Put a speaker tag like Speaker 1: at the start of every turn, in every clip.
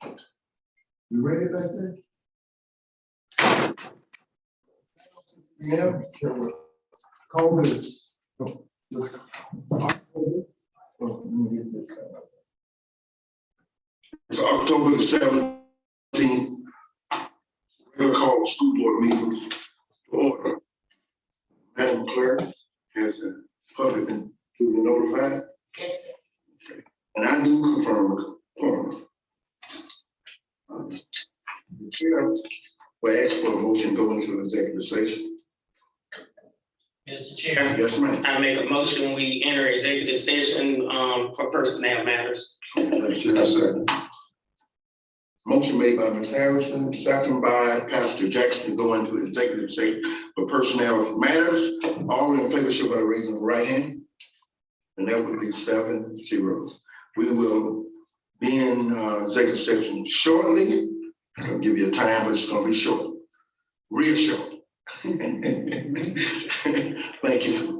Speaker 1: You ready back there? Yeah, sure. Call this.
Speaker 2: It's October the 17th. We'll call the school board meeting to order. Madam Clerk, has the public been duly notified? Okay. And I do confirm the quorum. Chair, we ask for a motion going into executive session.
Speaker 3: Mr. Chair,
Speaker 2: Yes, ma'am.
Speaker 3: I make a motion, we enter executive session for personnel matters.
Speaker 2: Let's hear a second. Motion made by Ms. Harrison, second by Pastor Jackson to go into executive session for personnel matters. All in favor, show by the raising of the right hand. And that would be 7-0. We will be in executive session shortly. I'll give you a time, but it's going to be short, real short. Thank you.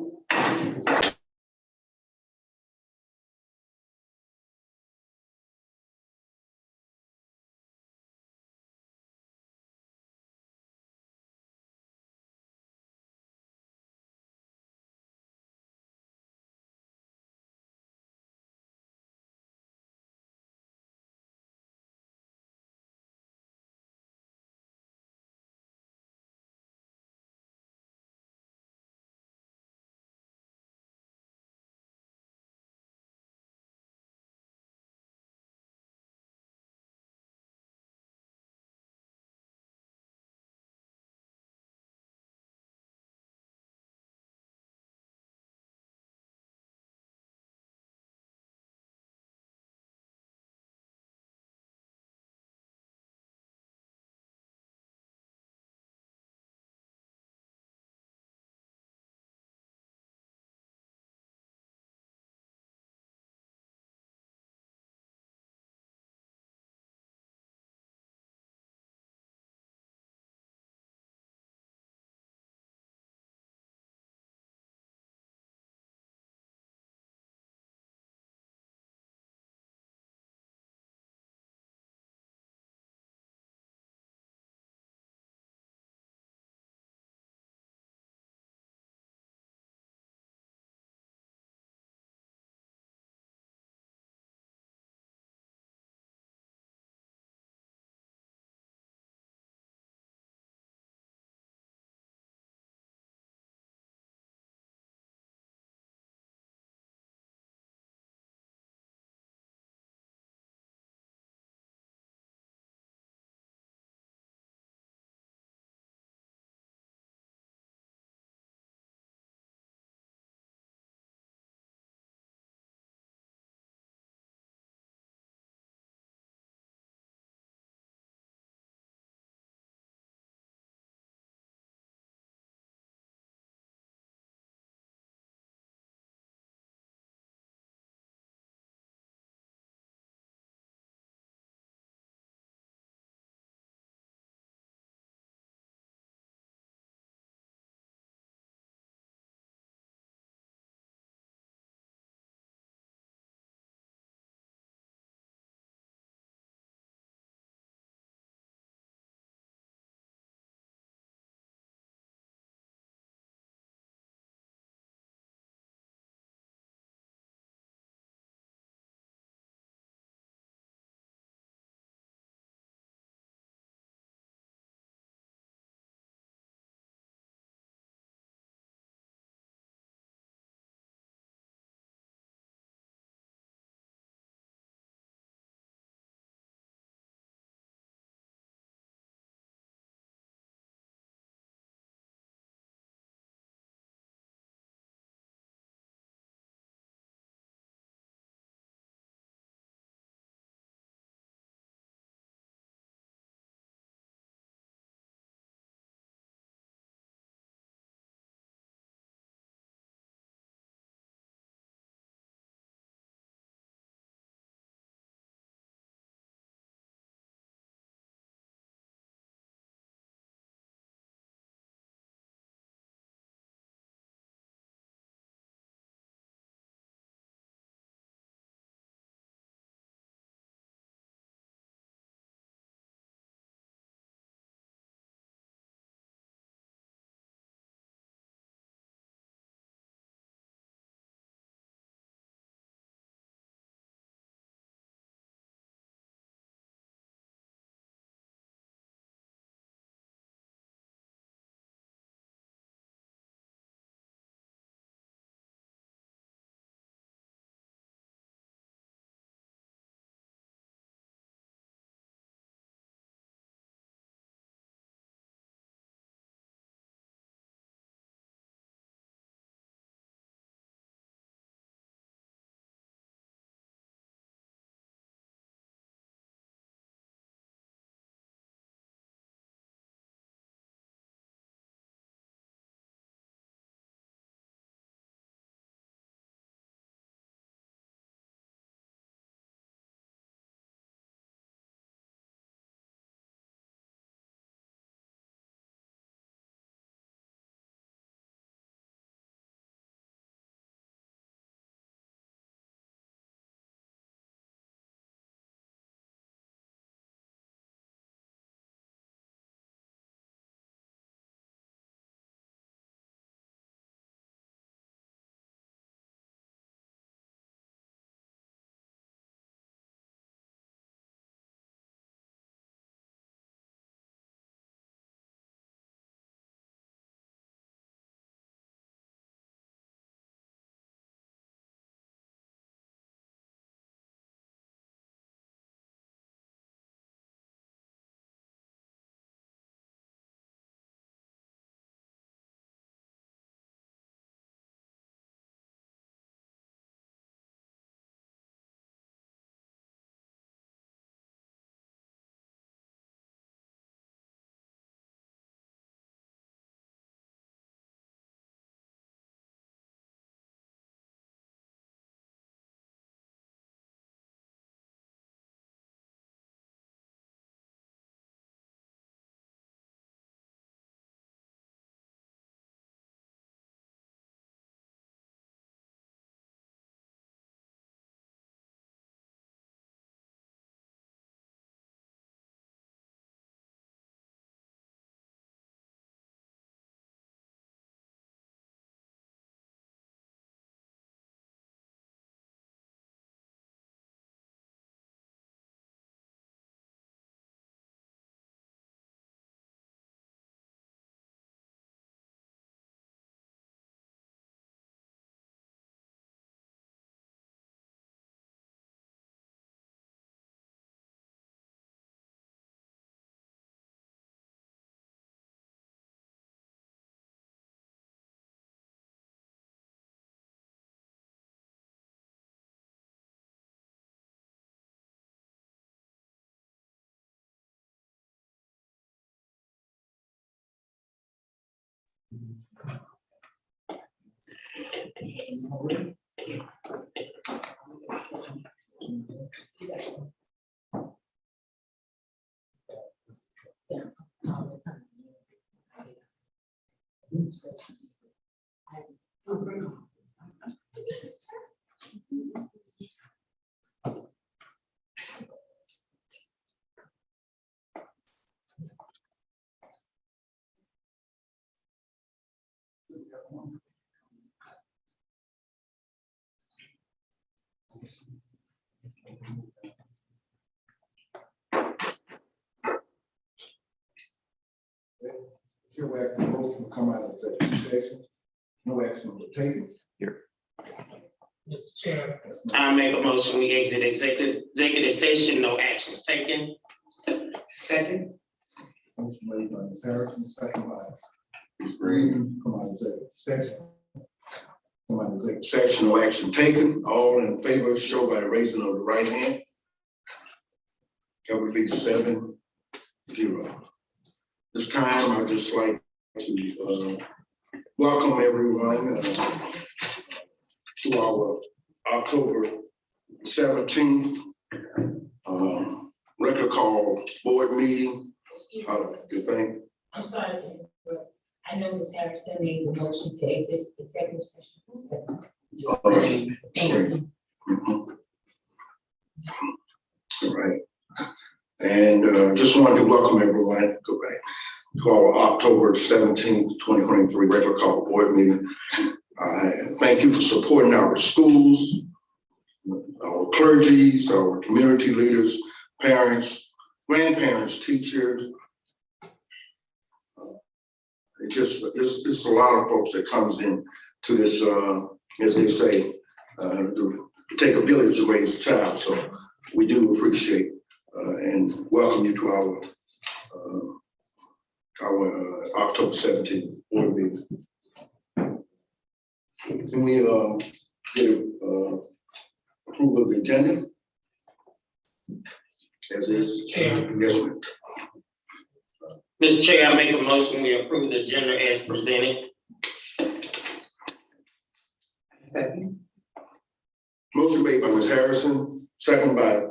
Speaker 2: Still after the motion to come out of executive session. No action was taken.
Speaker 3: Mr. Chair. I make a motion, we exit executive session, no actions taken.
Speaker 1: Second.
Speaker 2: Motion made by Ms. Harrison, second by Ms. Green, come out of executive session. Come out of executive session, no action taken. All in favor, show by the raising of the right hand. That would be 7-0. This time, I'd just like to welcome everyone to our October 17th record call board meeting. Good thing.
Speaker 4: I'm sorry, but I know Ms. Harrison made the motion to exit executive session. Who said that? Thank you.
Speaker 2: All right. And just wanted to welcome everyone, go back to our October 17th, 2023 regular call board meeting. Thank you for supporting our schools, our clergies, our community leaders, parents, grandparents, teachers. It's a lot of folks that comes in to this, as they say, to take a village to raise a child. So we do appreciate and welcome you to our October 17th board meeting. Can we get approval of the agenda? As is.
Speaker 3: Chair.
Speaker 2: Yes, ma'am.
Speaker 3: Mr. Chair, I make a motion, we approve the agenda as presented.
Speaker 1: Second.
Speaker 2: Motion made by Ms. Harrison, second by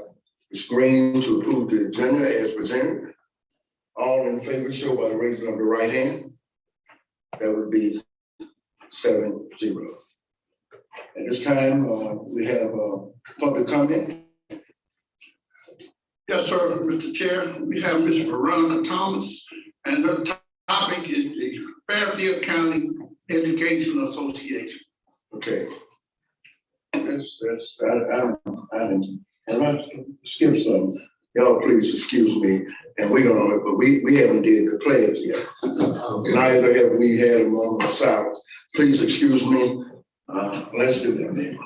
Speaker 2: Ms. Green to approve the agenda as presented. All in favor, show by the raising of the right hand. That would be 7-0. At this time, we have public comment.
Speaker 5: Yes, sir, Mr. Chair. We have Ms. Veronica Thomas, and her topic is the Fairfield County Education Association.
Speaker 2: Okay. I skip some. Y'all please excuse me. And we're gonna, but we haven't did the pledge yet. Neither have we had a moment of silence. Please excuse me. Let's do that then.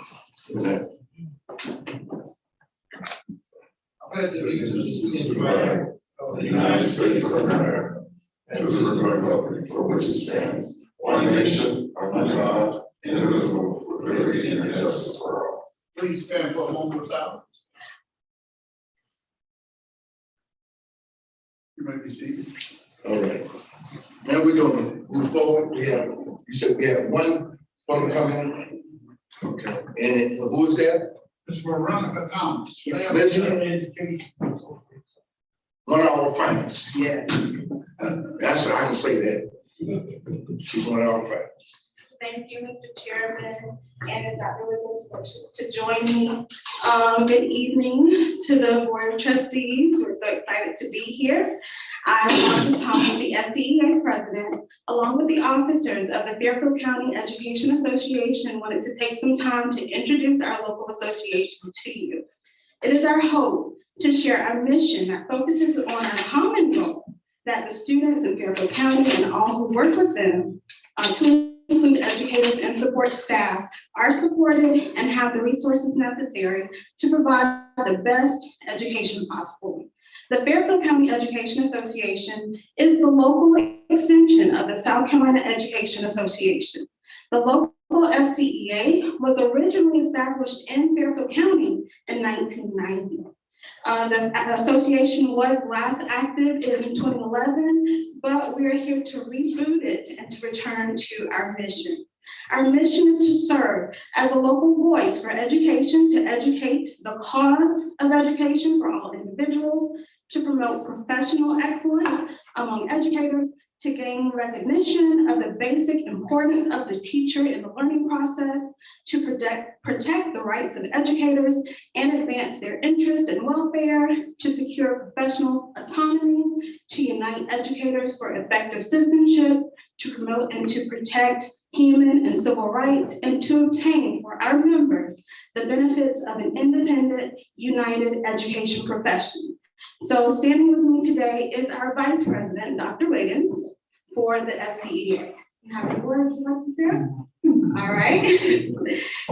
Speaker 5: I pledge allegiance
Speaker 1: To the flag of the United States of America, and to the republic for which it stands, one nation, under God, indivisible, with liberty and justice for all.
Speaker 5: Please stand for a moment of silence. You may be seated.
Speaker 2: All right. Now we're gonna move forward. You said we have one public comment. Okay. And who is that?
Speaker 5: Ms. Veronica Thomas.
Speaker 2: One of our finalists.
Speaker 1: Yes.
Speaker 2: I can say that. She's one of our finalists.
Speaker 6: Thank you, Mr. Chairman, and Dr. Williams wishes to join me. Good evening to the Board of Trustees. We're so excited to be here. I'm Dr. Thomas, the FCEA President, along with the officers of the Fairfield County Education Association, wanted to take some time to introduce our local association to you. It is our hope to share a mission that focuses on our common goal that the students in Fairfield County and all who work with them to include educators and support staff are supported and have the resources necessary to provide the best education possible. The Fairfield County Education Association is the local extension of the South Carolina Education Association. The local FCEA was originally established in Fairfield County in 1990. The association was last active in 2011, but we are here to reboot it and to return to our mission. Our mission is to serve as a local voice for education, to educate the cause of education for all individuals, to promote professional excellence among educators, to gain recognition of the basic importance of the teacher in the learning process, to protect the rights of educators and advance their interest and welfare, to secure professional autonomy, to unite educators for effective citizenship, to promote and to protect human and civil rights, and to obtain for our members the benefits of an independent, united education profession. So standing with me today is our Vice President, Dr. Wiggins, for the FCEDA. Have any words you'd like to say? All right.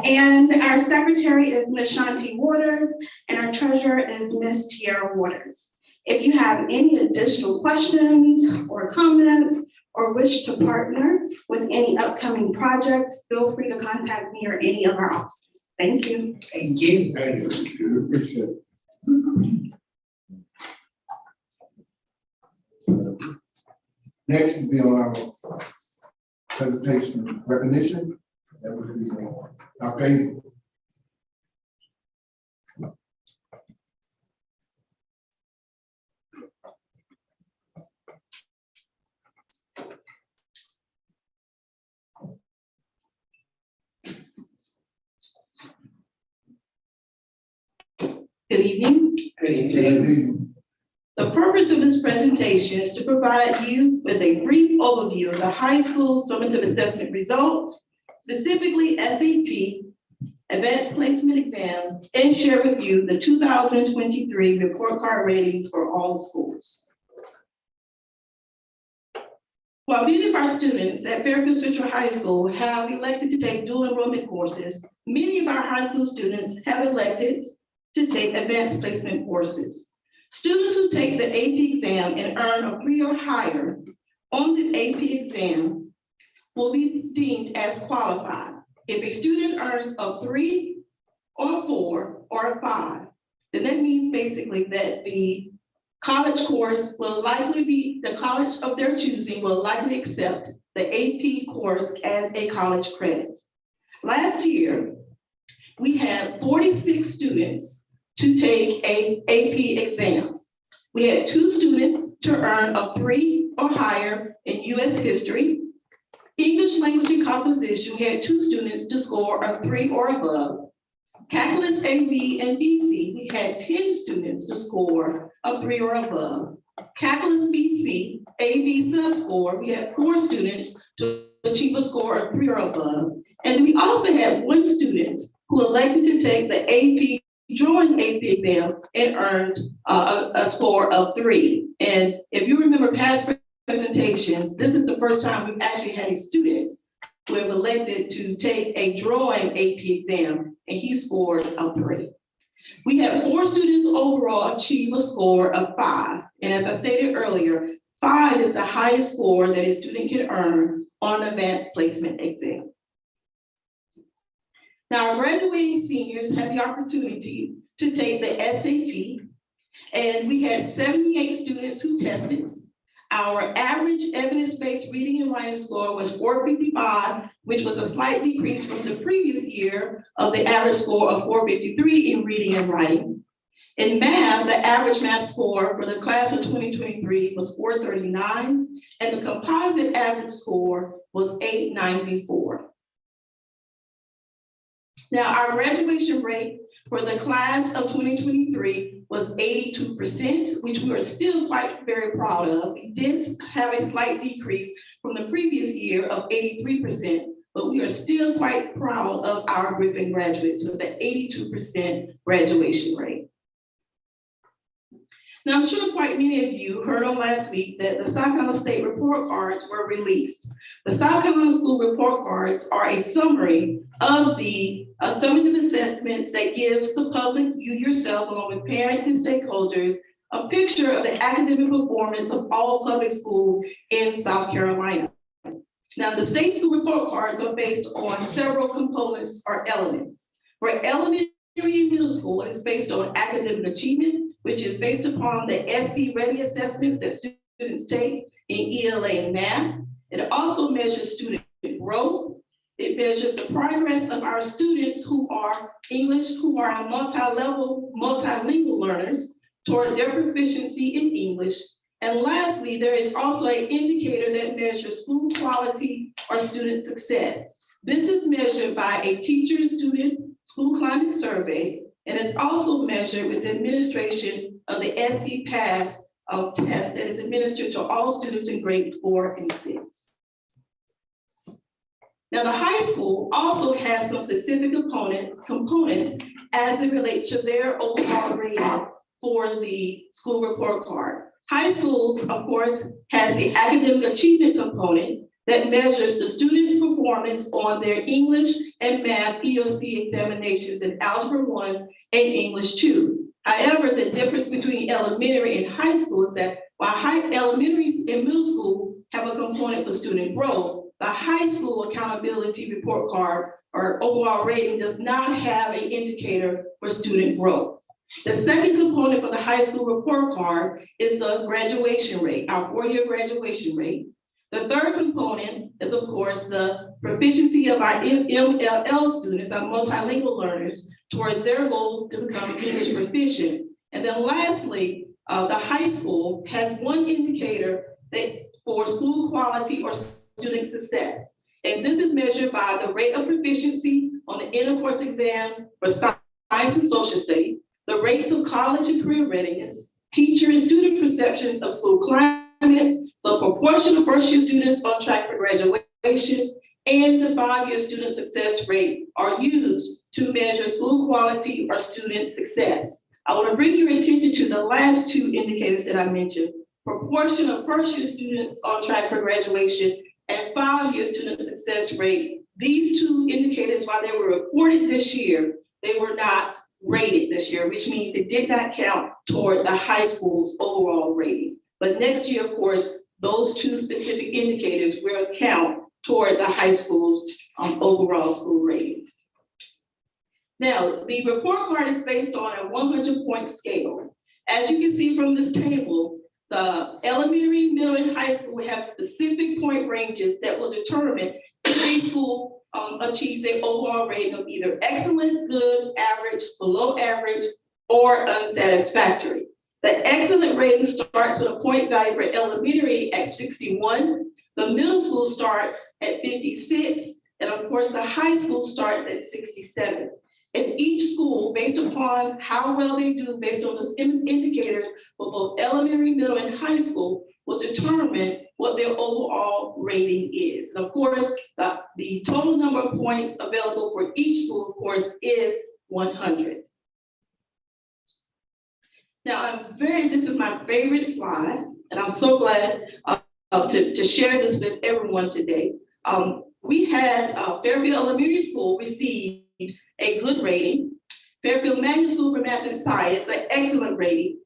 Speaker 6: And our Secretary is Ms. Shanti Waters, and our Treasurer is Ms. Tiara Waters. If you have any additional questions or comments, or wish to partner with any upcoming projects, feel free to contact me or any of our officers. Thank you.
Speaker 3: Thank you.
Speaker 1: Thank you. Appreciate it. Next will be on our presentation of recognition. That will be Dr. Abel.
Speaker 7: Good evening.
Speaker 3: Good evening.
Speaker 7: The purpose of this presentation is to provide you with a brief overview of the high school summative assessment results, specifically SAT, advanced placement exams, and share with you the 2023 report card ratings for all schools. While many of our students at Fairfield Central High School have elected to take dual enrollment courses, many of our high school students have elected to take advanced placement courses. Students who take the AP exam and earn a 3 or higher on the AP exam will be deemed as qualified. If a student earns a 3 or 4 or a 5, then that means basically that the college course will likely be, the college of their choosing will likely accept the AP course as a college credit. Last year, we had 46 students to take an AP exam. We had 2 students to earn a 3 or higher in US history. English language and composition, we had 2 students to score a 3 or above. Calculus AB and BC, we had 10 students to score a 3 or above. Calculus BC, AB sub-score, we had 4 students to achieve a score of 3 or above. And we also had 1 student who elected to take the AP drawing AP exam and earned a score of 3. And if you remember past presentations, this is the first time we've actually had a student who have elected to take a drawing AP exam, and he scored a 3. We had 4 students overall achieve a score of 5. And as I stated earlier, 5 is the highest score that a student can earn on an advanced placement exam. Now, our graduating seniors had the opportunity to take the SAT, and we had 78 students who tested. Our average evidence-based reading and writing score was 455, which was a slight decrease from the previous year of the average score of 453 in reading and writing. In math, the average math score for the class of 2023 was 439, and the composite average score was 894. Now, our graduation rate for the class of 2023 was 82%, which we are still quite very proud of. We did have a slight decrease from the previous year of 83%, but we are still quite proud of our Griffin graduates with the 82% graduation rate. Now, I'm sure quite many of you heard on last week that the South Carolina State report cards were released. The South Carolina School report cards are a summary of the summative assessments that gives the public, you yourself, along with parents and stakeholders, a picture of the academic performance of all public schools in South Carolina. Now, the state school report cards are based on several components or elements. For element middle school is based on academic achievement, which is based upon the SC Ready assessments that students take in ELA and math. It also measures student growth. It measures the progress of our students who are multi-level, multilingual learners toward their proficiency in English. And lastly, there is also an indicator that measures school quality or student success. This is measured by a teacher-student school climate survey, and it's also measured with the administration of the SC Pass test that is administered to all students in grades 4 and 6. Now, the high school also has some specific components as it relates to their overall rating for the school report card. High schools, of course, has the academic achievement component that measures the students' performance on their English and math EOC examinations in Algebra 1 and English 2. However, the difference between elementary and high school is that while elementary and middle school have a component for student growth, the high school accountability report card or overall rating does not have an indicator for student growth. The second component for the high school report card is the graduation rate, our 4-year graduation rate. The third component is, of course, the proficiency of our MLL students, our multilingual learners, toward their goal to become English proficient. And then lastly, the high school has one indicator for school quality or student success. And this is measured by the rate of proficiency on the inter-course exams for science and social studies, the rates of college and career readiness, teacher and student perceptions of school climate, the proportion of first-year students on track for graduation, and the 5-year student success rate are used to measure school quality or student success. I want to bring your attention to the last two indicators that I mentioned: proportion of first-year students on track for graduation and 5-year student success rate. These two indicators, while they were reported this year, they were not rated this year, which means it did not count toward the high school's overall rating. But next year, of course, those two specific indicators will count toward the high school's overall school rating. Now, the report card is based on a 100-point scale. As you can see from this table, the elementary, middle, and high school will have specific point ranges that will determine if a school achieves an overall rating of either excellent, good, average, below average, or unsatisfactory. The excellent rating starts with a point value for elementary at 61. The middle school starts at 56. And of course, the high school starts at 67. And each school, based upon how well they do, based on those indicators for both elementary, middle, and high school, will determine what their overall rating is. And of course, the total number of points available for each school, of course, is 100. Now, this is my favorite slide, and I'm so glad to share this with everyone today. We had Fairfield Elementary School receive a good rating, Fairfield Magnet School for Math and Science, an excellent rating,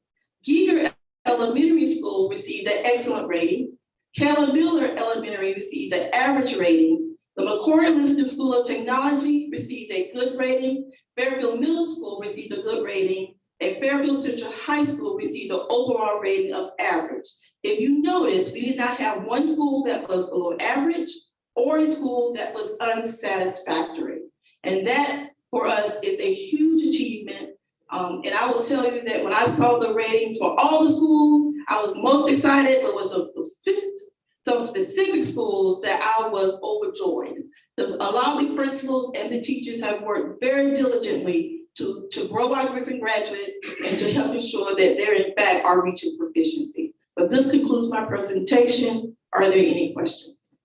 Speaker 7: Giger Elementary School received an excellent rating, Keller Miller Elementary received an average rating, the McCoy Liston School of Technology received a good rating, Fairfield Middle School received a good rating, and Fairfield Central High School received an overall rating of average. If you notice, we did not have one school that was below average or a school that was unsatisfactory. And that, for us, is a huge achievement. And I will tell you that when I saw the ratings for all the schools, I was most excited, but with some specific schools that I was overjoyed. Because a lot of the principals and the teachers have worked very diligently to grow our Griffin graduates and to help ensure that they, in fact, are reaching proficiency. But this concludes my presentation. Are there any questions?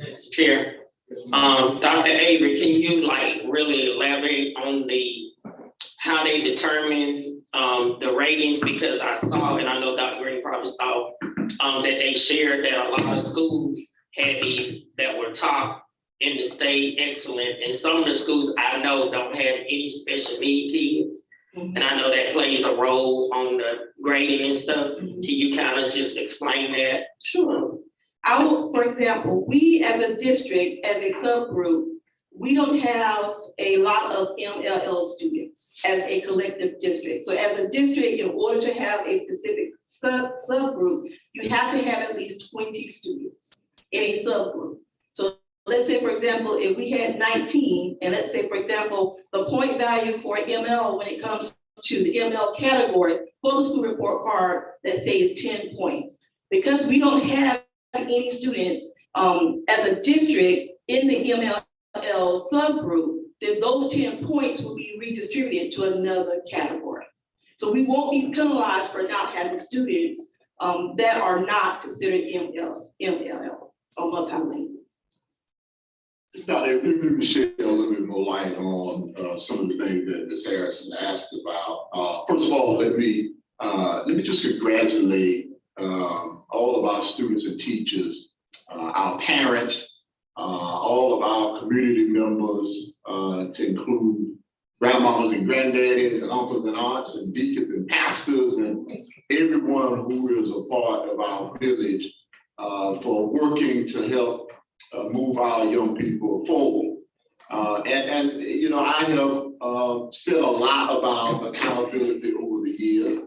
Speaker 3: Mr. Chair, Dr. Avery, can you really elaborate on how they determine the ratings? Because I saw, and I know Dr. Green probably saw, that they shared that a lot of schools had these that were top in the state, excellent, and some of the schools I know don't have any special need kids. Mm-hmm. And I know that plays a role on the grading and stuff. Mm-hmm. Can you kind of just explain that?
Speaker 7: Sure. For example, we as a district, as a subgroup, we don't have a lot of MLL students as a collective district. So as a district, in order to have a specific subgroup, you have to have at least 20 students in a subgroup. So let's say, for example, if we had 19, and let's say, for example, the point value for ML when it comes to the ML category for the school report card, let's say is 10 points. Because we don't have any students as a district in the MLL subgroup, then those 10 points will be redistributed to another category. So we won't be penalized for not having students that are not considered MLL or multilingual.
Speaker 1: Now, if you could shed a little bit more light on some of the things that Ms. Harrison asked about. First of all, let me just congratulate all of our students and teachers, our parents, all of our community members, to include grandmamas and granddaddies and uncles and aunts and deacons and pastors and everyone who is a part of our village for working to help move our young people forward. And you know, I have said a lot about accountability over the years.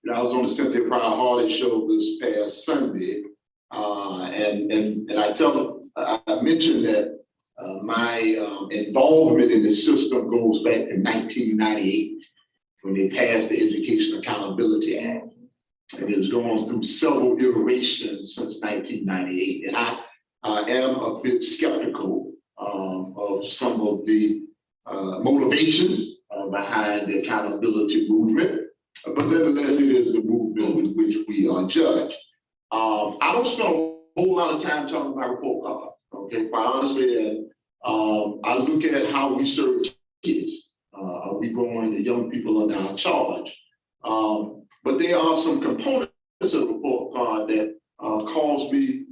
Speaker 1: I was on the Cynthia Pryor-Hardy show this past Sunday, and I mentioned that my involvement in the system goes back to 1998 when they passed the Education Accountability Act. And it's gone through several iterations since 1998. And I am a bit skeptical of some of the motivations behind the accountability movement. But nevertheless, it is the movement with which we are judged. I don't spend a whole lot of time talking about report card, okay? Quite honestly, and I look at how we serve kids. Are we growing the young people under our charge? But there are some components of the report card that cause me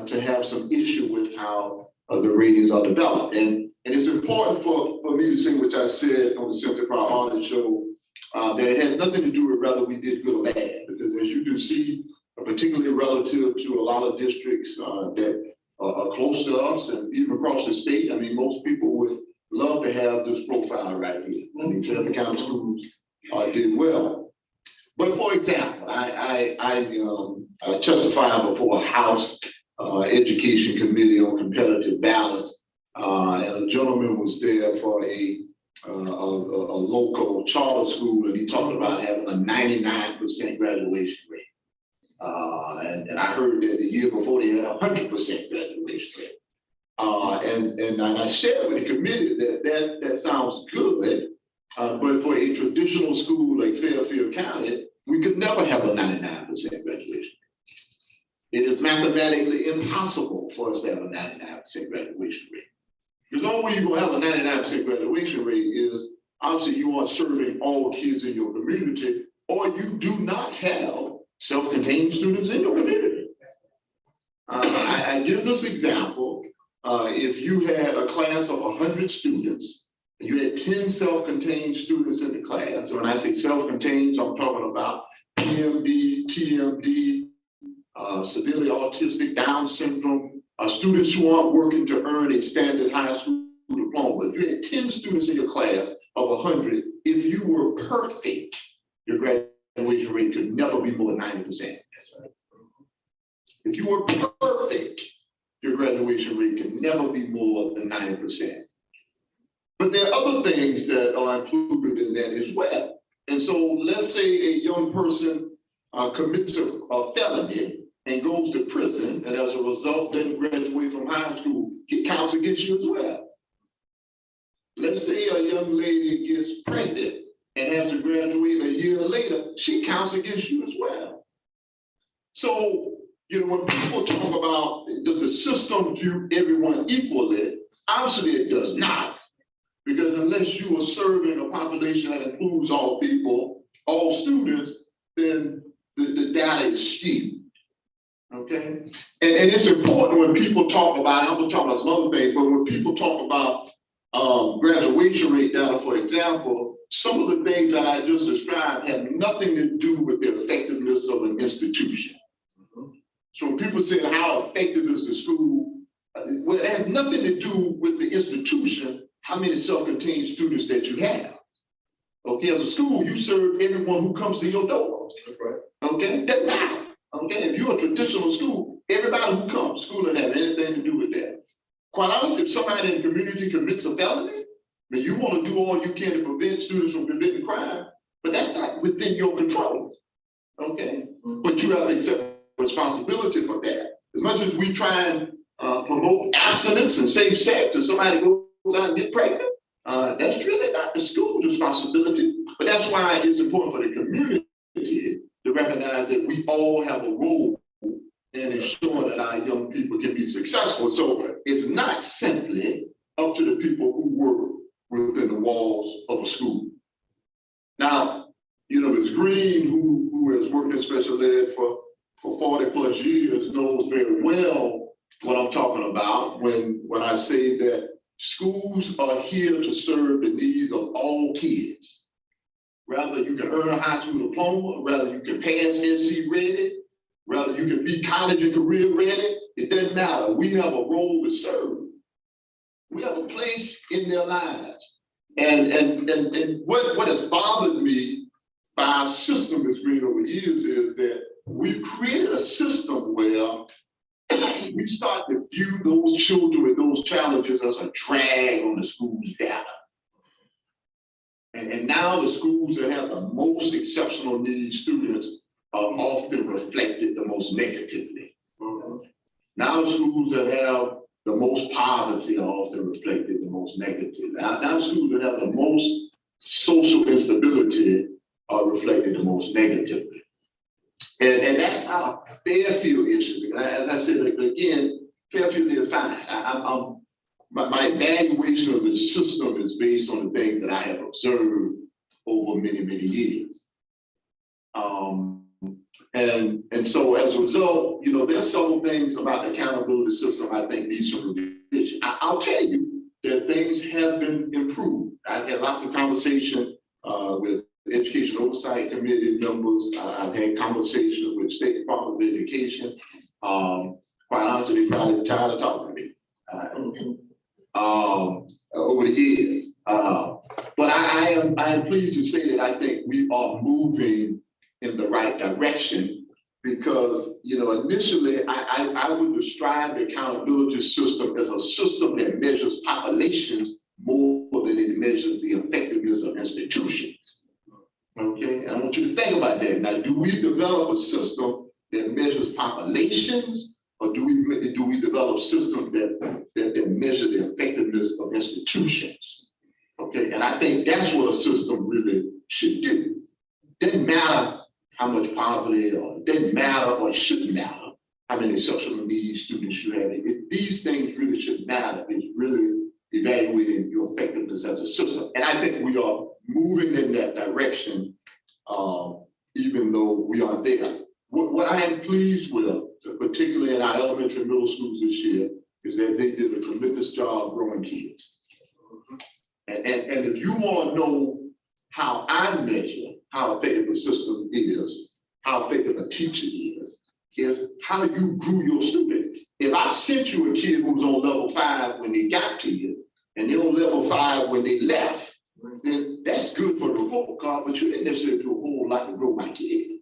Speaker 1: to have some issue with how the ratings are developed. And it's important for me to say, which I said on the Cynthia Pryor-Hardy show, that it has nothing to do with whether we did good or bad. Because as you can see, particularly relative to a lot of districts that are close to us and even across the state, I mean, most people would love to have this profile right here. I mean, Fairfield County Schools did well. But for example, I testified before a House Education Committee on competitive balance, and a gentleman was there for a local charter school, and he talked about having a 99% graduation rate. And I heard that the year before they had 100% graduation rate. And I shared with the committee that sounds good. But for a traditional school like Fairfield County, we could never have a 99% graduation. It is mathematically impossible for us to have a 99% graduation rate. The only way you're going to have a 99% graduation rate is obviously you are serving all kids in your community, or you do not have self-contained students in your community. I give this example. If you had a class of 100 students, you had 10 self-contained students in the class. So when I say self-contained, I'm talking about PMD, TMD, severely autistic, Down syndrome, students who aren't working to earn a standard high school diploma. If you had 10 students in your class of 100, if you were perfect, your graduation rate could never be more than 90%. That's right. If you were perfect, your graduation rate could never be more than 90%. But there are other things that are included in that as well. And so let's say a young person commits a felony and goes to prison, and as a result doesn't graduate from high school, he counts against you as well. Let's say a young lady gets pregnant and has to graduate a year later, she counts against you as well. So, you know, when people talk about does the system view everyone equally, obviously it does not. Because unless you are serving a population that includes all people, all students, then the data is skewed. Okay? And it's important when people talk about, I'm going to talk about some other things, but when people talk about graduation rate data, for example, some of the things that I just described have nothing to do with the effectiveness of an institution. So when people say how effective is the school, well, it has nothing to do with the institution, how many self-contained students that you have. Okay, as a school, you serve everyone who comes to your doors.
Speaker 2: That's right.
Speaker 1: Okay, doesn't matter. Okay, if you're a traditional school, everybody who comes, school doesn't have anything to do with that. Quite honestly, if somebody in the community commits a felony, then you want to do all you can to prevent students from committing crime, but that's not within your control. Okay, but you have to accept responsibility for that. As much as we try and promote abstinence and safe sex, and somebody goes out and get pregnant, that's really not the school's responsibility. But that's why it's important for the community to recognize that we all have a role in ensuring that our young people can be successful. So it's not simply up to the people who work within the walls of a school. Now, you know, Ms. Green, who has worked in special ed for 40 plus years, knows very well what I'm talking about when I say that schools are here to serve the needs of all kids. Rather you can earn a high school diploma, rather you can pass NC ready, rather you can be college and career ready, it doesn't matter. We have a role to serve. We have a place in their lives. And what has bothered me by our system has been over years is that we've created a system where we start to view those children with those challenges as a drag on the school's data. And now the schools that have the most exceptional needs students are often reflected the most negatively. Now the schools that have the most poverty are often reflected the most negatively. Now schools that have the most social instability are reflected the most negatively. And that's not a Fairfield issue. As I said again, Fairfield is fine. My evaluation of the system is based on the things that I have observed over many, many years. And so as a result, you know, there's several things about the accountability system I think needs some revision. I'll tell you that things have been improved. I've had lots of conversation with Education Oversight Committee members. I've had conversations with State Department of Education. Quite honestly, they probably tired of talking to me over the years. But I am pleased to say that I think we are moving in the right direction because, you know, initially I would describe the accountability system as a system that measures populations more than it measures the effectiveness of institutions. Okay, and I want you to think about that. Now, do we develop a system that measures populations, or do we develop systems that measure the effectiveness of institutions? Okay, and I think that's what a system really should do. It doesn't matter how much poverty, or it doesn't matter, or it shouldn't matter how many social needs students you have. These things really should matter. It's really evaluating your effectiveness as a system. And I think we are moving in that direction, even though we are there. What I am pleased with, particularly in our elementary and middle schools this year, is that they did a tremendous job growing kids. And if you want to know how I measure how effective a system is, how effective a teacher is how you grew your students. If I sent you a kid who was on level 5 when they got to you, and they're on level 5 when they left, then that's good for the report card, but you didn't necessarily do a whole lot to grow my kid.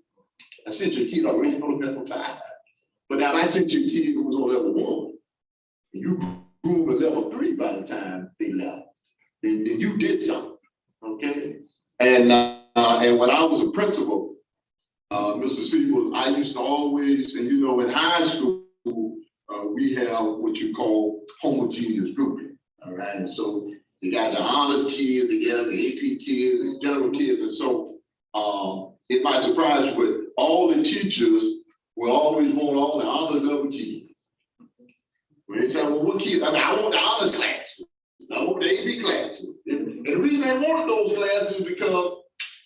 Speaker 1: I sent you a kid already on level 5. But now I sent you a kid who was on level 1, and you grew to level 3 by the time they left. Then you did something, okay? And when I was a principal, Mr. Seals, I used to always, and you know, in high school, we have what you call homogeneous grouping, all right? And so you got the honors kids together, the AP kids, and general kids, and so it might surprise you, but all the teachers will always want all the honor level kids. When they say, well, what kids? I mean, I want the honors classes, I want the AP classes. And the reason I wanted those classes is because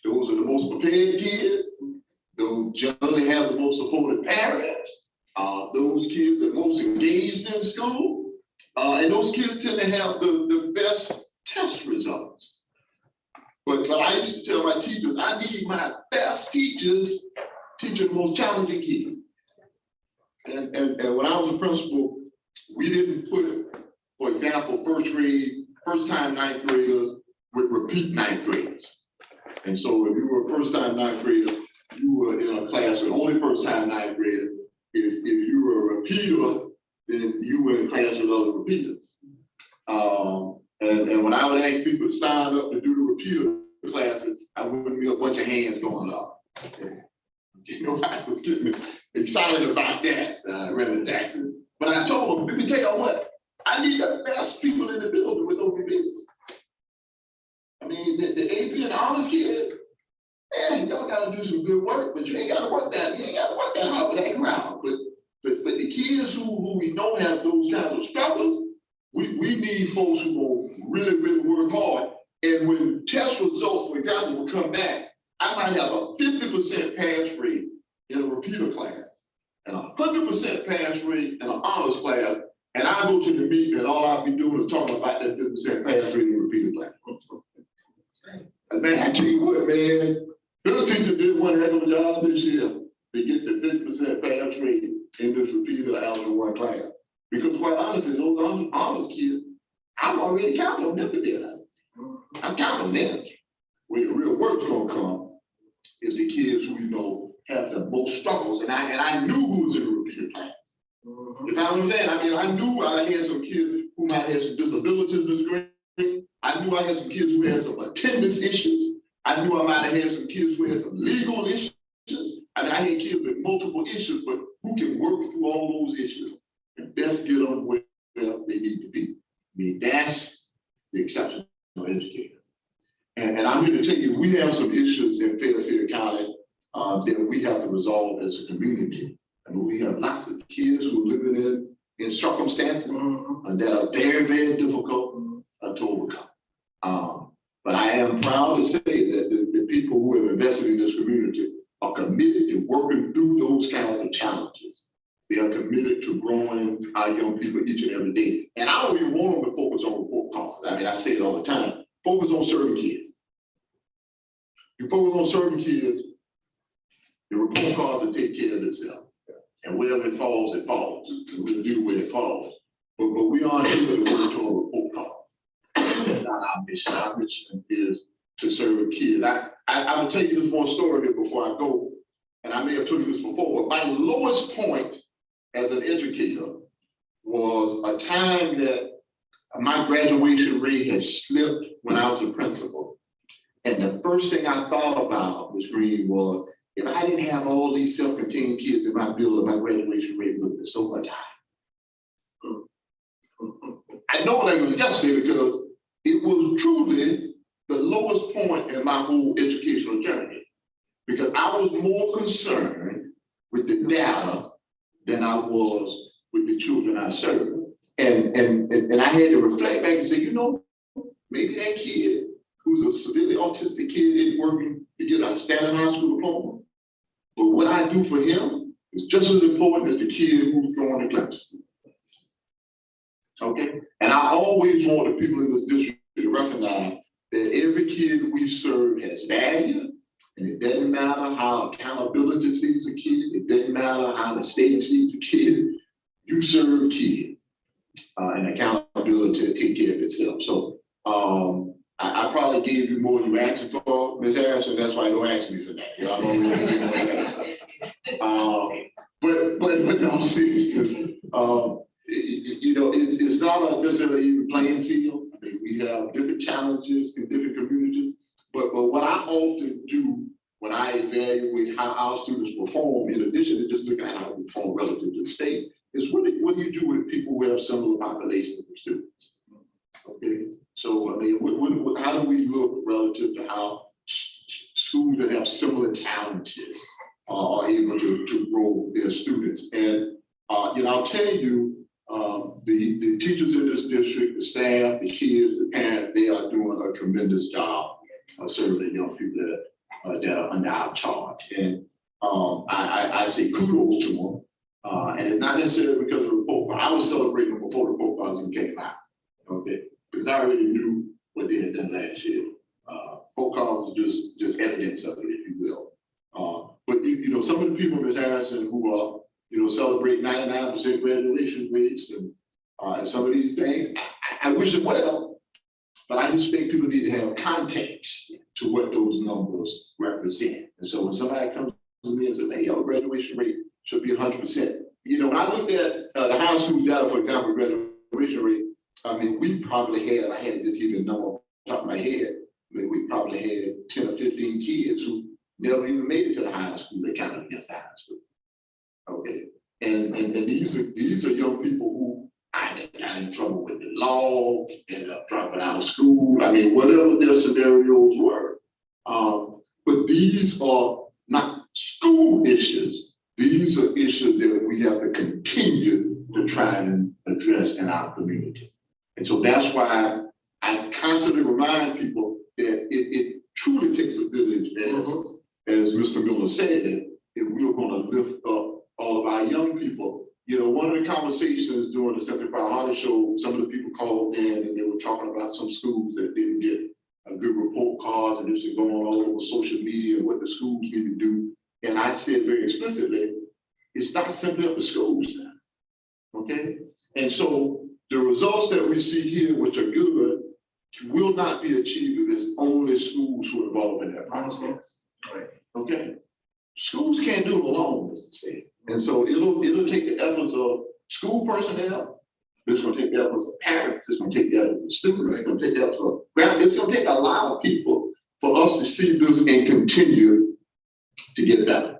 Speaker 1: those are the most prepared kids. Those generally have the most supportive parents. Those kids are most engaged in school. And those kids tend to have the best test results. But I used to tell my teachers, I need my best teachers teaching the most challenging kids. And when I was a principal, we didn't put, for example, first time ninth graders would repeat ninth graders. And so if you were a first time ninth grader, you were in a class with only first time ninth grader. If you were a repeater, then you were in class with other repeaters. And when I would ask people to sign up to do the repeater classes, I wouldn't be a bunch of hands going up. You know, I was getting excited about that, Reverend Jackson. But I told them, let me tell you what, I need the best people in the building with those people. I mean, the AP and honors kids, man, y'all gotta do some good work, but you ain't gotta work that hard with that crowd. But the kids who we don't have those kinds of struggles, we need folks who will really work hard. And when test results, for example, will come back, I might have a 50% pass rate in a repeater class and a 100% pass rate in an honors class. And I go to the meeting and all I'll be doing is talking about that 50% pass rate in a repeater class. And man, I tell you what, man, those teachers did one heck of a job this year to get the 50% pass rate in this repeater algebra 1 class. Because quite honestly, those honors kids, I'm already counting on them to do that. I'm counting on them. Where the real work's gonna come is the kids who, you know, have the most struggles. And I knew who was in the repeater class. You know what I'm saying? I mean, I knew I had some kids who might have some disabilities in this grade. I knew I had some kids who had some attendance issues. I knew I might have had some kids who had some legal issues. I mean, I had kids with multiple issues, but who can work through all those issues and best get them where they need to be. I mean, that's the exceptional educator. And I'm here to tell you, we have some issues in Fairfield County that we have to resolve as a community. I mean, we have lots of kids who are living in circumstances that are very difficult to overcome. But I am proud to say that the people who have invested in this community are committed to working through those kinds of challenges. They are committed to growing our young people each and every day. And I don't even want them to focus on report cards. I mean, I say it all the time. Focus on serving kids. You focus on serving kids, the report cards will take care of itself. And wherever it falls, we'll do where it falls. But we aren't here to work to a report card. That's not our mission. Our mission is to serve kids. I will tell you this one story here before I go. And I may have told you this before, but my lowest point as an educator was a time that my graduation rate had slipped when I was a principal. And the first thing I thought about, Ms. Green, was if I didn't have all these self-contained kids in my building, my graduation rate would be so much higher. I know what I'm going to just say because it was truly the lowest point in my whole educational journey. Because I was more concerned with the data than I was with the children I served. And I had to reflect back and say, you know, maybe that kid who's a severely autistic kid isn't working to get a standard high school diploma. But what I do for him is just as important as the kid who's going to class. Okay? And I always want the people in this district to recognize that every kid we serve has value. And it doesn't matter how accountability sees a kid. It doesn't matter how the state sees a kid. You serve kids. And accountability to take care of itself. So I probably gave you more than you asked for, Ms. Harrison. That's why you don't ask me for that. You know, I'm always but no, seriously, you know, it's not necessarily even playing field. I mean, we have different challenges in different communities. But what I often do when I evaluate how our students perform, in addition to just looking at how we perform relative to the state, is what do you do with people who have similar populations of students? Okay, so I mean, how do we look relative to how schools that have similar challenges are able to grow their students? And you know, I'll tell you, the teachers in this district, the staff, the kids, the parents, they are doing a tremendous job of serving the young people that are under our charge. And I say kudos to them. And it's not necessarily because of the report card. I was celebrating before the report cards even came out. Okay, because I already knew what they had done last year. Report cards was just evidence of it, if you will. But you know, some of the people, Ms. Harrison, who are celebrate 99% graduation rates and some of these things. I wish it well, but I just think people need to have context to what those numbers represent. And so when somebody comes to me and says, hey, your graduation rate should be 100%. When I looked at the high school data, for example, graduation rate, I mean, we probably had, I had this even number off the top of my head, I mean, we probably had 10 or 15 kids who never even made it to the high school. They counted against the high school. Okay. And these are young people who I got in trouble with the law, ended up dropping out of school. I mean, whatever their scenarios were. But these are not school issues. These are issues that we have to continue to try and address in our community. And so that's why I constantly remind people that it truly takes a village, as Mr. Miller said, if we're going to lift up all of our young people. One of the conversations during the 75 Holiday Show, some of the people called in and they were talking about some schools that didn't get a good report card, and this is going all over social media and what the schools need to do. And I said very explicitly, it's not simply up to schools now, okay? And so the results that we see here, which are good, will not be achieved if it's only schools who are involved in that process, okay? Schools can't do it alone, Mr. State. And so it'll take the efforts of school personnel. It's going to take the efforts of parents. It's going to take the efforts of students. It's going to take the efforts of it's going to take a lot of people for us to see this and continue to get better.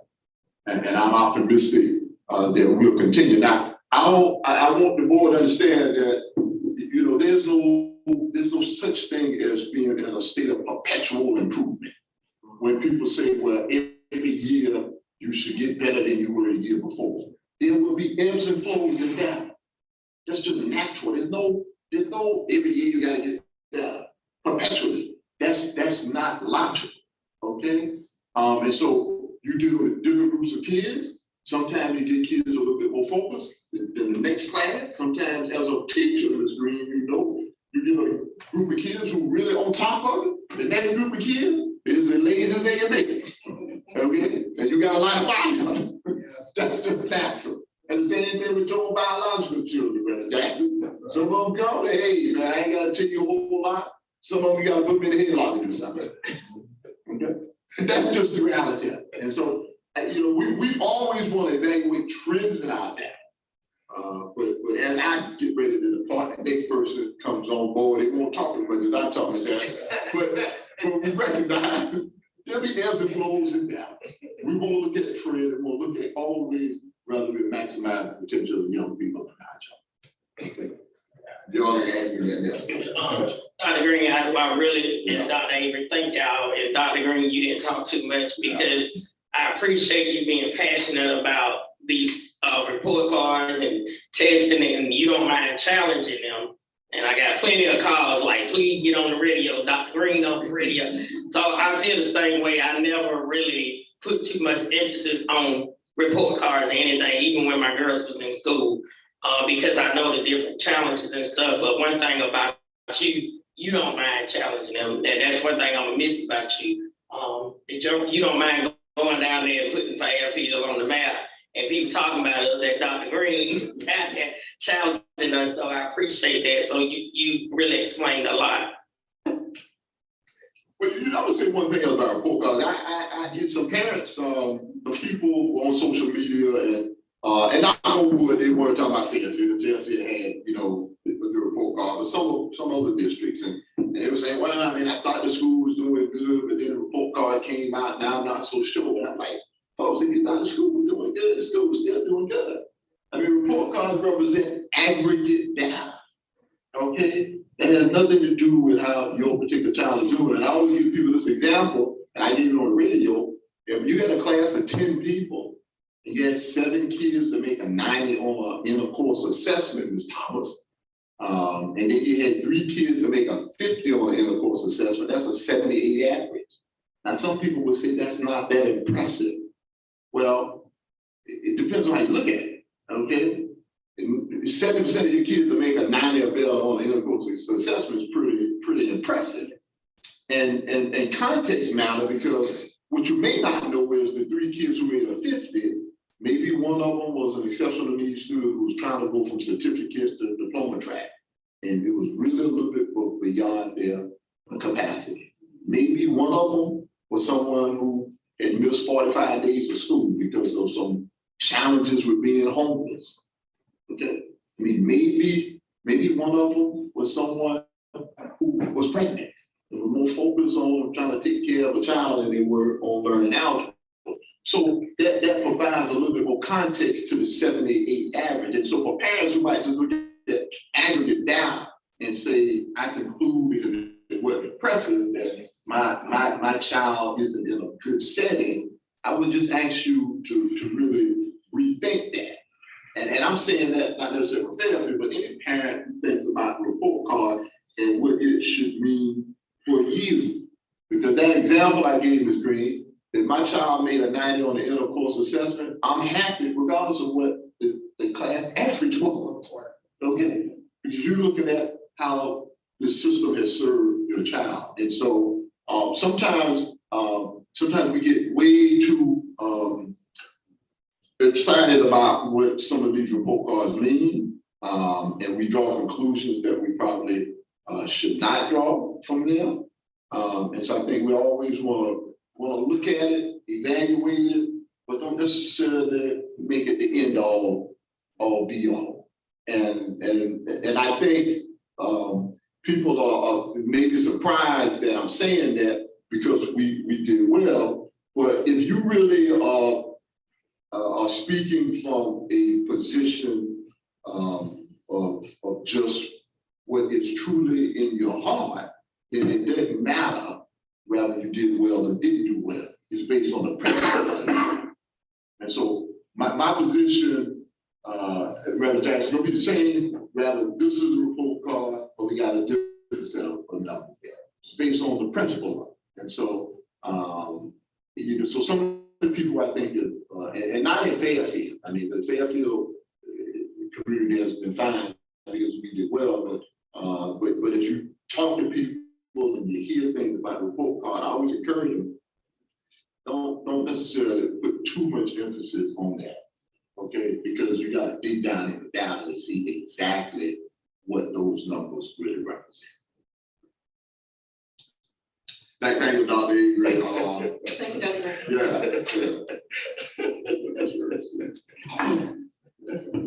Speaker 1: And I'm optimistic that we'll continue. Now, I want the board to understand that there's no such thing as being in a state of perpetual improvement. When people say, well, every year you should get better than you were the year before. There will be ebbs and flows in that. That's just natural. There's no every year you gotta get better perpetually. That's not logical. Okay. And so you deal with different groups of kids. Sometimes you get kids a little bit more focused than the next class. Sometimes as a teacher, Ms. Green, you deal with a group of kids who really on top of it. The next group of kids is as lazy as they can make it. Okay, and you got a lot of fire. That's just natural. And the same thing with your biological children, Brother Jackson. Some of them go, hey, man, I ain't got to tell you a whole lot. Some of them you got to put me in the headlock to do something. Okay, that's just the reality. And so, we always want to evaluate trends in our data. But as I get ready to depart, the next person comes on board, they won't talk as much as I'm talking about. But we recognize there'll be ebbs and flows in that. We want to look at the trend and we'll look at all ways rather than maximize the potential of young people in our job. Okay. Y'all are asking that.
Speaker 3: Dr. Green, I really, and Dr. Avery, thank y'all. And Dr. Green, you didn't talk too much because I appreciate you being passionate about these report cards and testing, and you don't mind challenging them. And I got plenty of calls like, please get on the radio, Dr. Green on the radio. So I feel the same way. I never really put too much emphasis on report cards or anything, even when my girls was in school, because I know the different challenges and stuff. But one thing about you, you don't mind challenging them. And that's one thing I'm gonna miss about you. You don't mind going down there and putting Fairfield on the map. And people talking about us that Dr. Green got that challenging us, so I appreciate that. So you really explained a lot.
Speaker 1: Well, I would say one thing about report cards. I get some parents, the people on social media, and not on wood, they weren't talking about Fairfield. Fairfield had, the report card, but some other districts, and they were saying, well, I mean, I thought the school was doing good, but then the report card came out. Now I'm not so sure. And I'm like, folks, if you thought the school was doing good, the school was still doing good. I mean, report cards represent aggregate data, okay? That has nothing to do with how your particular child is doing. And I always give people this example, and I gave it on the radio. If you had a class of 10 people, and you had 7 kids to make a 90 on an inter-course assessment, Ms. Thomas, and then you had 3 kids to make a 50 on an inter-course assessment, that's a 78 average. Now, some people would say that's not that impressive. Well, it depends on how you look at it, okay? 70% of your kids to make a 90 or better on the inter-course assessment is pretty impressive. And context matter, because what you may not know is the 3 kids who made a 50, Maybe one of them was an exceptional needs student who was trying to go from certificate to diploma track. And it was really a little bit beyond their capacity. Maybe one of them was someone who had missed 45 days of school because of some challenges with being homeless. Okay, I mean, maybe one of them was someone who was pregnant. They were more focused on trying to take care of a child than they were on learning algebra. So that provides a little bit more context to the 788 average. And so for parents who might just look at that aggregate down and say, I conclude because it was impressive that my child isn't in a good setting, I would just ask you to really rethink that. And I'm saying that not necessarily for Fairfield, but any parent who thinks about the report card and what it should mean for you. Because that example I gave, Ms. Green, if my child made a 90 on the inner course assessment, I'm happy regardless of what the class average was. Okay, because you're looking at how the system has served your child. And so sometimes we get way too excited about what some of these report cards mean, and we draw conclusions that we probably should not draw from them. And so I think we always want to look at it, evaluate it, but don't necessarily make it the end all be all. And I think people are maybe surprised that I'm saying that because we did well. But if you really are speaking from a position of just what is truly in your heart, then it doesn't matter whether you did well or didn't do well. It's based on the principle. And so my position, rather that's gonna be the same, rather this is the report card, but we got a different set of numbers there. It's based on the principle. And so, so some of the people I think, and not in Fairfield, I mean, the Fairfield community has been fine because we did well, but as you talk to people and you hear things about the report card, I always encourage them, don't necessarily put too much emphasis on that, okay? Because you got to dig down in the data to see exactly what those numbers really represent. Thank you, Dr. Avery.
Speaker 7: Thank you, Dr.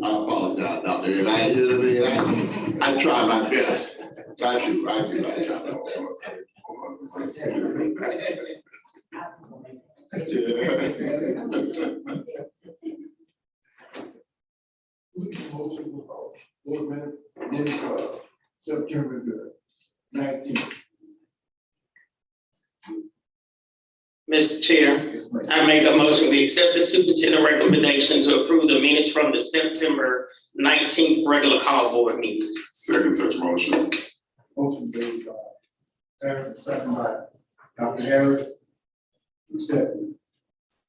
Speaker 1: I apologize, Dr. Avery. I try my best. I do. I try my
Speaker 2: September 19th.
Speaker 3: Mr. Chair, I make a motion, we accept the superintendent recommendation to approve the minutes from the September 19th regular call board meeting.
Speaker 8: Second such motion.
Speaker 2: Motion made by Harris, second by Dr. Harris. Accept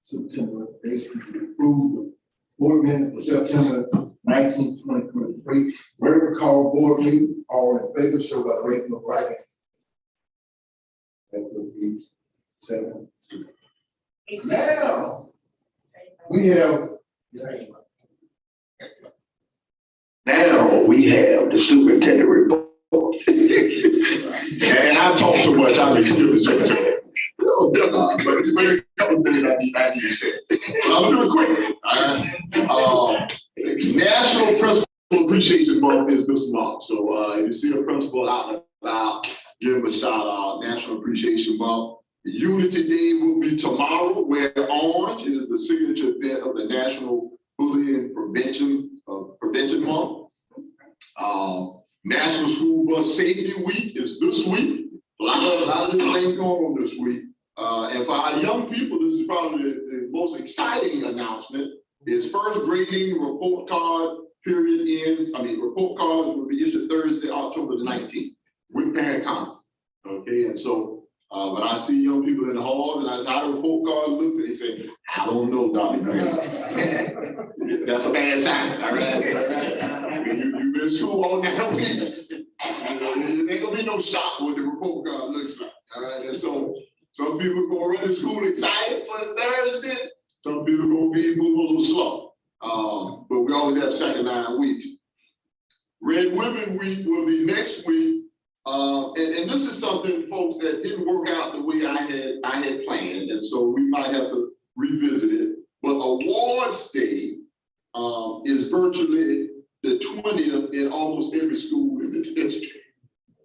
Speaker 2: September, basically approve the board minute for September 19th, 2023. Regular call board meeting, all in favor, show by the raising of right hand. That would be 7. Now, we have the superintendent report.
Speaker 1: And I've talked so much, I'm excused. But a couple of things I need to say. I'm gonna do it quick. All right. National Principal Appreciation Month is this month. So if you see a principal out and about, give him a shout out. National Appreciation Month. Unity Day will be tomorrow. Wear orange. It is the signature event of the National Bullying Prevention Month. National School Bus Safety Week is this week. A lot of things going on this week. And for our young people, this is probably the most exciting announcement. Is first grading report card period ends. Report cards will be issued Thursday, October the 19th with parent comments. Okay, and so when I see young people in the halls and I say how the report cards look, they say, I don't know, Dr. Green. That's a bad sign. All right. You've been in school all 9 weeks. There ain't gonna be no shock what the report card looks like. All right. And so some people go run to school excited for Thursday. Some people gonna be moving a little slow. But we always have second 9 weeks. Red Women Week will be next week. And this is something, folks, that didn't work out the way I had planned, and so we might have to revisit it. But Awards Day is virtually the 20th in almost every school in the district.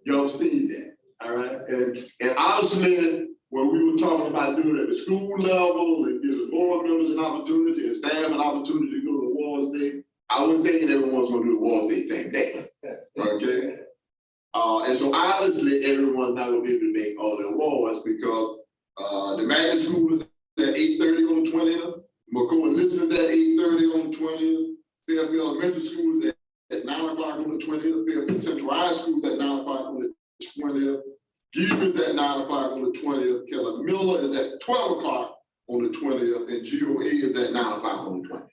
Speaker 1: Y'all seen that, all right? And honestly, when we were talking about doing it at the school level and giving board members an opportunity and staff an opportunity to go to Awards Day, I wasn't thinking everyone's gonna do Awards Day same day, okay? And so honestly, everyone's not gonna be able to make all the awards because the magnet school is at 8:30 on the 20th. McCoy Listen at 8:30 on the 20th. Fairfield Elementary School is at 9 o'clock on the 20th. Fairfield Central High School is at 9 o'clock on the 20th. Gibbons at 9 o'clock on the 20th. Keller Miller is at 12 o'clock on the 20th, and GOA is at 9 o'clock on the 20th.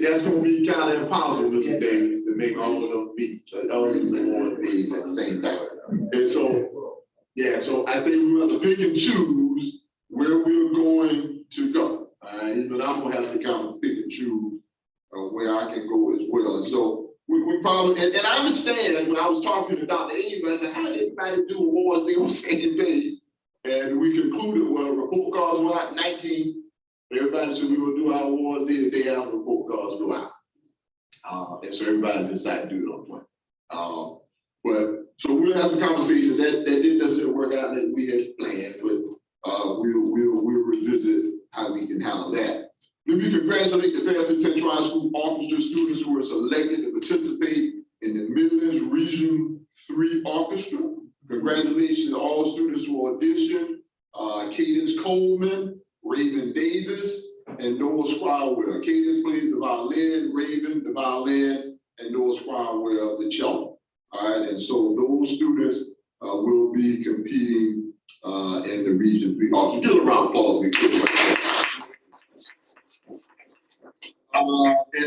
Speaker 1: That's gonna be kind of impossible these days to make all of them meet, all these award days at the same time. And so, yeah, so I think we have to pick and choose where we're going to go. Even I'm gonna have to kind of pick and choose where I can go as well. And so we probably, and I understand when I was talking to Dr. Avery, I said, how did everybody do awards day on the same day? And we concluded, well, report cards went out 19. Everybody said we will do our awards day the day after the report cards go out. And so everybody decided to do it on point. But so we'll have a conversation that didn't necessarily work out that we had planned, but we'll revisit how we can handle that. Let me congratulate the Fairfield Central High School Orchestra students who were selected to participate in the Midlands Region 3 Orchestra. Congratulations to all students who auditioned. Cadence Coleman, Raven Davis, and Noah Squirewell. Cadence plays the violin, Raven the violin, and Noah Squirewell the cello. All right, and so those students will be competing in the Region 3 Orchestra. Give a round of applause.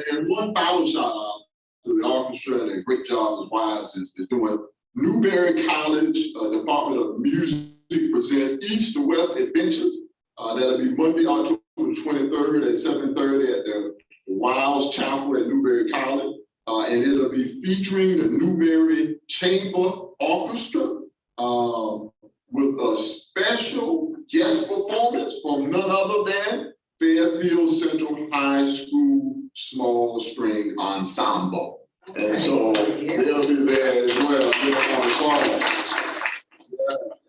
Speaker 1: And one final shout out to the orchestra, and a great job as wives is doing. Newberry College Department of Music presents East to West Adventures. That'll be Monday, October 23rd at 7:30 at the Wiles Chapel at Newberry College. And it'll be featuring the Newberry Chamber Orchestra with a special guest performance from none other than Fairfield Central High School Small String Ensemble. And so they'll be there as well.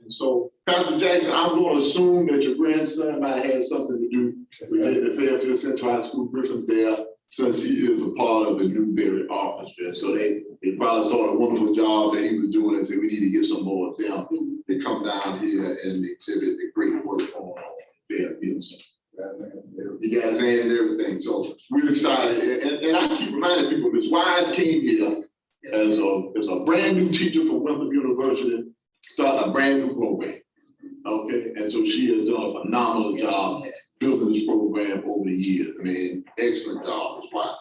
Speaker 1: And so, Pastor Jackson, I'm going to assume that your grandson might have something to do with the Fairfield Central High School Christmas there, since he is a part of the Newberry Orchestra. So they probably saw a wonderful job that he was doing and said, we need to get some more of them to come down here and exhibit the great work on Fairfield. You guys and everything. So we're excited. And I keep reminding people, Ms. Wise came here as a brand new teacher from Winthrop University, starting a brand new program. Okay, and so she has done a phenomenal job building this program over the years. I mean, excellent job. That's why.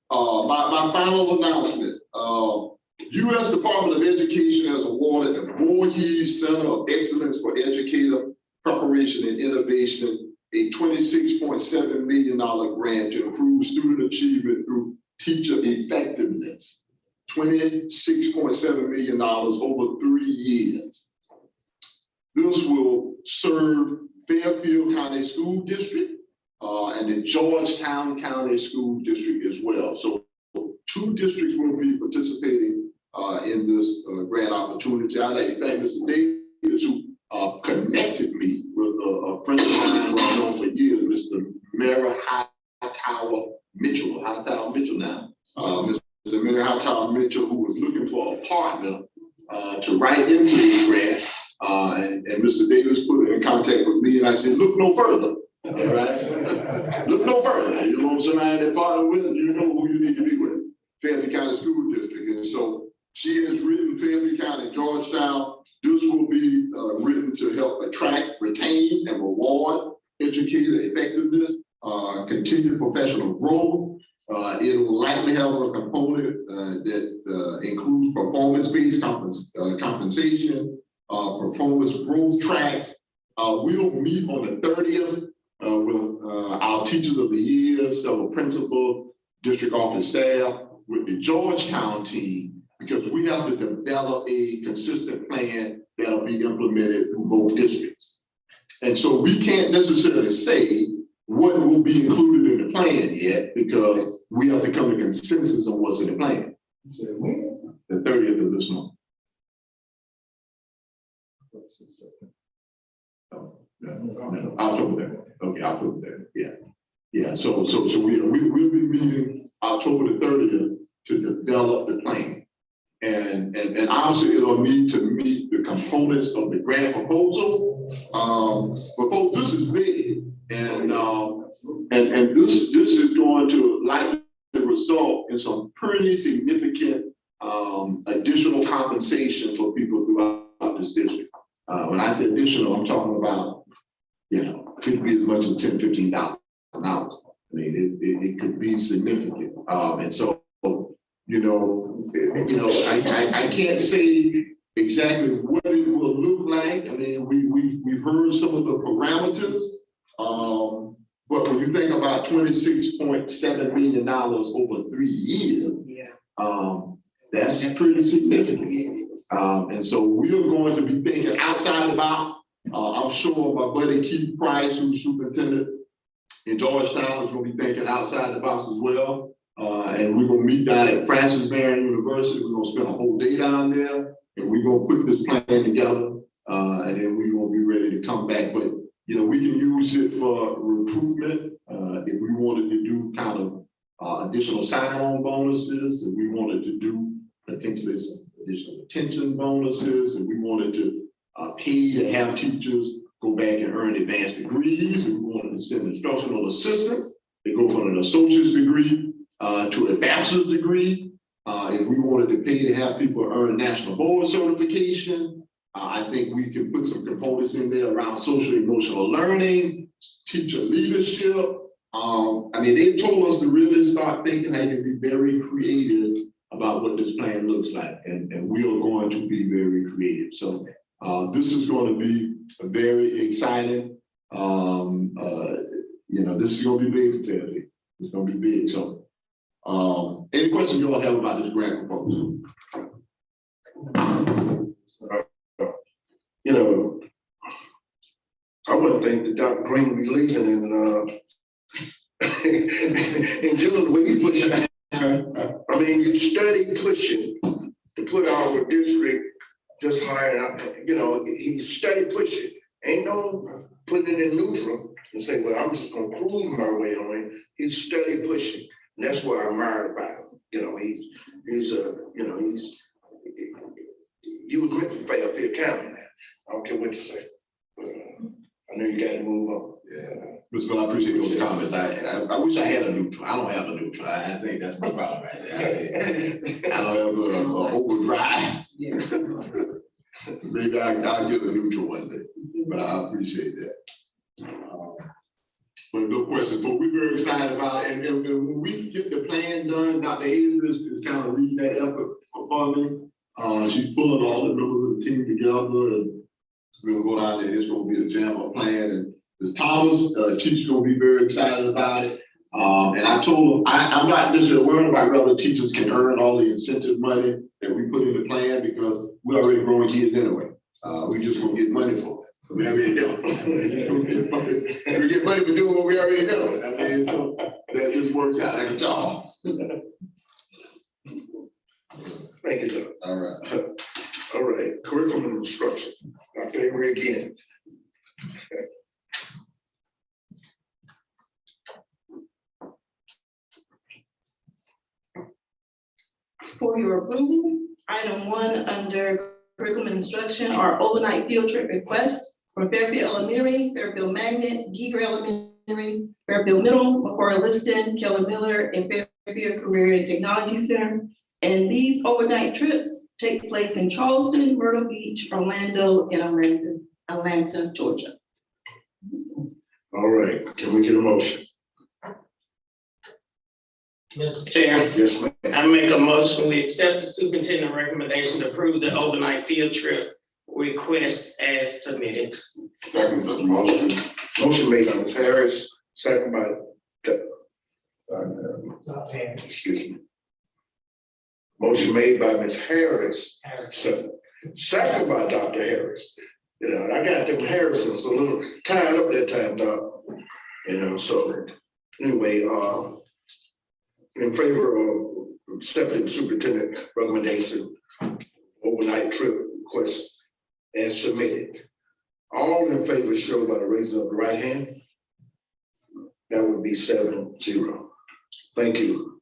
Speaker 1: My final announcement. U.S. Department of Education has awarded the Voorhees Center of Excellence for Educator Preparation and Innovation a $26.7 million grant to improve student achievement through teacher effectiveness. $26.7 million over 3 years. This will serve Fairfield County School District and the Georgetown County School District as well. So 2 districts will be participating in this grant opportunity. I'd like to thank Mr. Davis, who connected me with a friend of mine who I've known for years, Mr. Mary Hightower Mitchell now. Mr. Mary Hightower Mitchell, who was looking for a partner to write into the grant. And Mr. Davis put in contact with me, and I said, look no further. All right? Look no further. You want somebody to partner with, you know who you need to be with. Fairfield County School District. And so she has written Fairfield County, Georgetown. This will be written to help attract, retain, and reward educator effectiveness, continue professional growth. It will likely have a component that includes performance-based compensation, performance growth tracks, We'll meet on the 30th with our teachers of the year, several principals, district office staff, with the Georgetown team, because we have to develop a consistent plan that'll be implemented through both districts. And so we can't necessarily say what will be included in the plan yet, because we have to come to consensus on what's in the plan. The 30th of this month. No, October. Okay, October. Yeah. So we'll be meeting October the 30th to develop the plan. And obviously it'll need to meet the components of the grant proposal. But folks, this is big. And this is going to likely result in some pretty significant additional compensation for people throughout this district. When I say additional, I'm talking about, could be as much as $10, $15 an hour. I mean, it could be significant. And so, I can't say exactly what it will look like. I mean, we've heard some of the parameters. But when you think about $26.7 million over 3 years, that's pretty significant. And so we're going to be thinking outside the box. I'm sure my buddy Keith Price, who's superintendent in Georgetown, is going to be thinking outside the box as well. And we're going to meet down at Francis Marion University. We're going to spend a whole day down there, and we're going to put this plan together. And then we're going to be ready to come back. But we can use it for recruitment if we wanted to do kind of additional sign-on bonuses, if we wanted to do potentially some additional retention bonuses, and we wanted to pay to have teachers go back and earn advanced degrees, and we wanted to send instructional assistants to go from an associate's degree to a bachelor's degree. If we wanted to pay to have people earn national board certification, I think we can put some components in there around social emotional learning, teacher leadership. I mean, they told us to really start thinking and can be very creative about what this plan looks like, and we are going to be very creative. So this is going to be very exciting. This is going to be big for Fairfield. It's going to be big. So any questions you all have about this grant proposal?
Speaker 2: I wouldn't think that Dr. Green would be leaving in June, the way you push it. I mean, you study pushing to put our district just higher, he's study pushing. Ain't no putting it in neutral and say, well, I'm just gonna cruise my way on it. He's study pushing. And that's what I admire about him. He was meant for Fairfield County now. I don't care what you say. I know you got to move on.
Speaker 1: Yeah, Mr. Bill, I appreciate those comments. I wish I had a neutral. I don't have a neutral. I think that's my problem right there. I don't have an overdrive. Maybe I'll get a neutral one day, but I appreciate that. But no question, but we're very excited about it. And when we get the plan done, Dr. Avery is kind of leading that effort for me. She's pulling all the members of the team together, and we'll go down there. It's going to be a jam up plan. And Ms. Thomas, teacher's going to be very excited about it. And I told them, I'm not necessarily worried about whether teachers can earn all the incentive money that we put in the plan, because we're already growing kids anyway. We just going to get money for it. We already do it. We get money for doing what we already do. I mean, so that just works out like a job.
Speaker 2: Thank you, Doug.
Speaker 1: All right.
Speaker 2: All right, curriculum and instruction. Dr. Avery again.
Speaker 7: For your approval, item 1 under curriculum and instruction are overnight field trip requests from Fairfield Elementary, Fairfield Magnet, Giger Elementary, Fairfield Middle, McCoy Liston, Keller Miller, and Fairfield Career and Technology Center. And these overnight trips take place in Charleston, Myrtle Beach, Orlando, and Atlanta, Georgia.
Speaker 2: All right, can we get a motion?
Speaker 3: Mr. Chair,
Speaker 2: Yes, ma'am.
Speaker 3: I make a motion, we accept the superintendent recommendation to approve the overnight field trip request as submitted.
Speaker 2: Second such motion. Motion made by Ms. Harris, second by, excuse me. Motion made by Ms. Harris, second by Dr. Harris. You know, I got them Harrisons a little tied up that time, Doc. You know, so anyway, in favor of accepting superintendent recommendation, overnight trip request as submitted. All in favor show by the raising of the right hand. That would be 7-0. Thank you.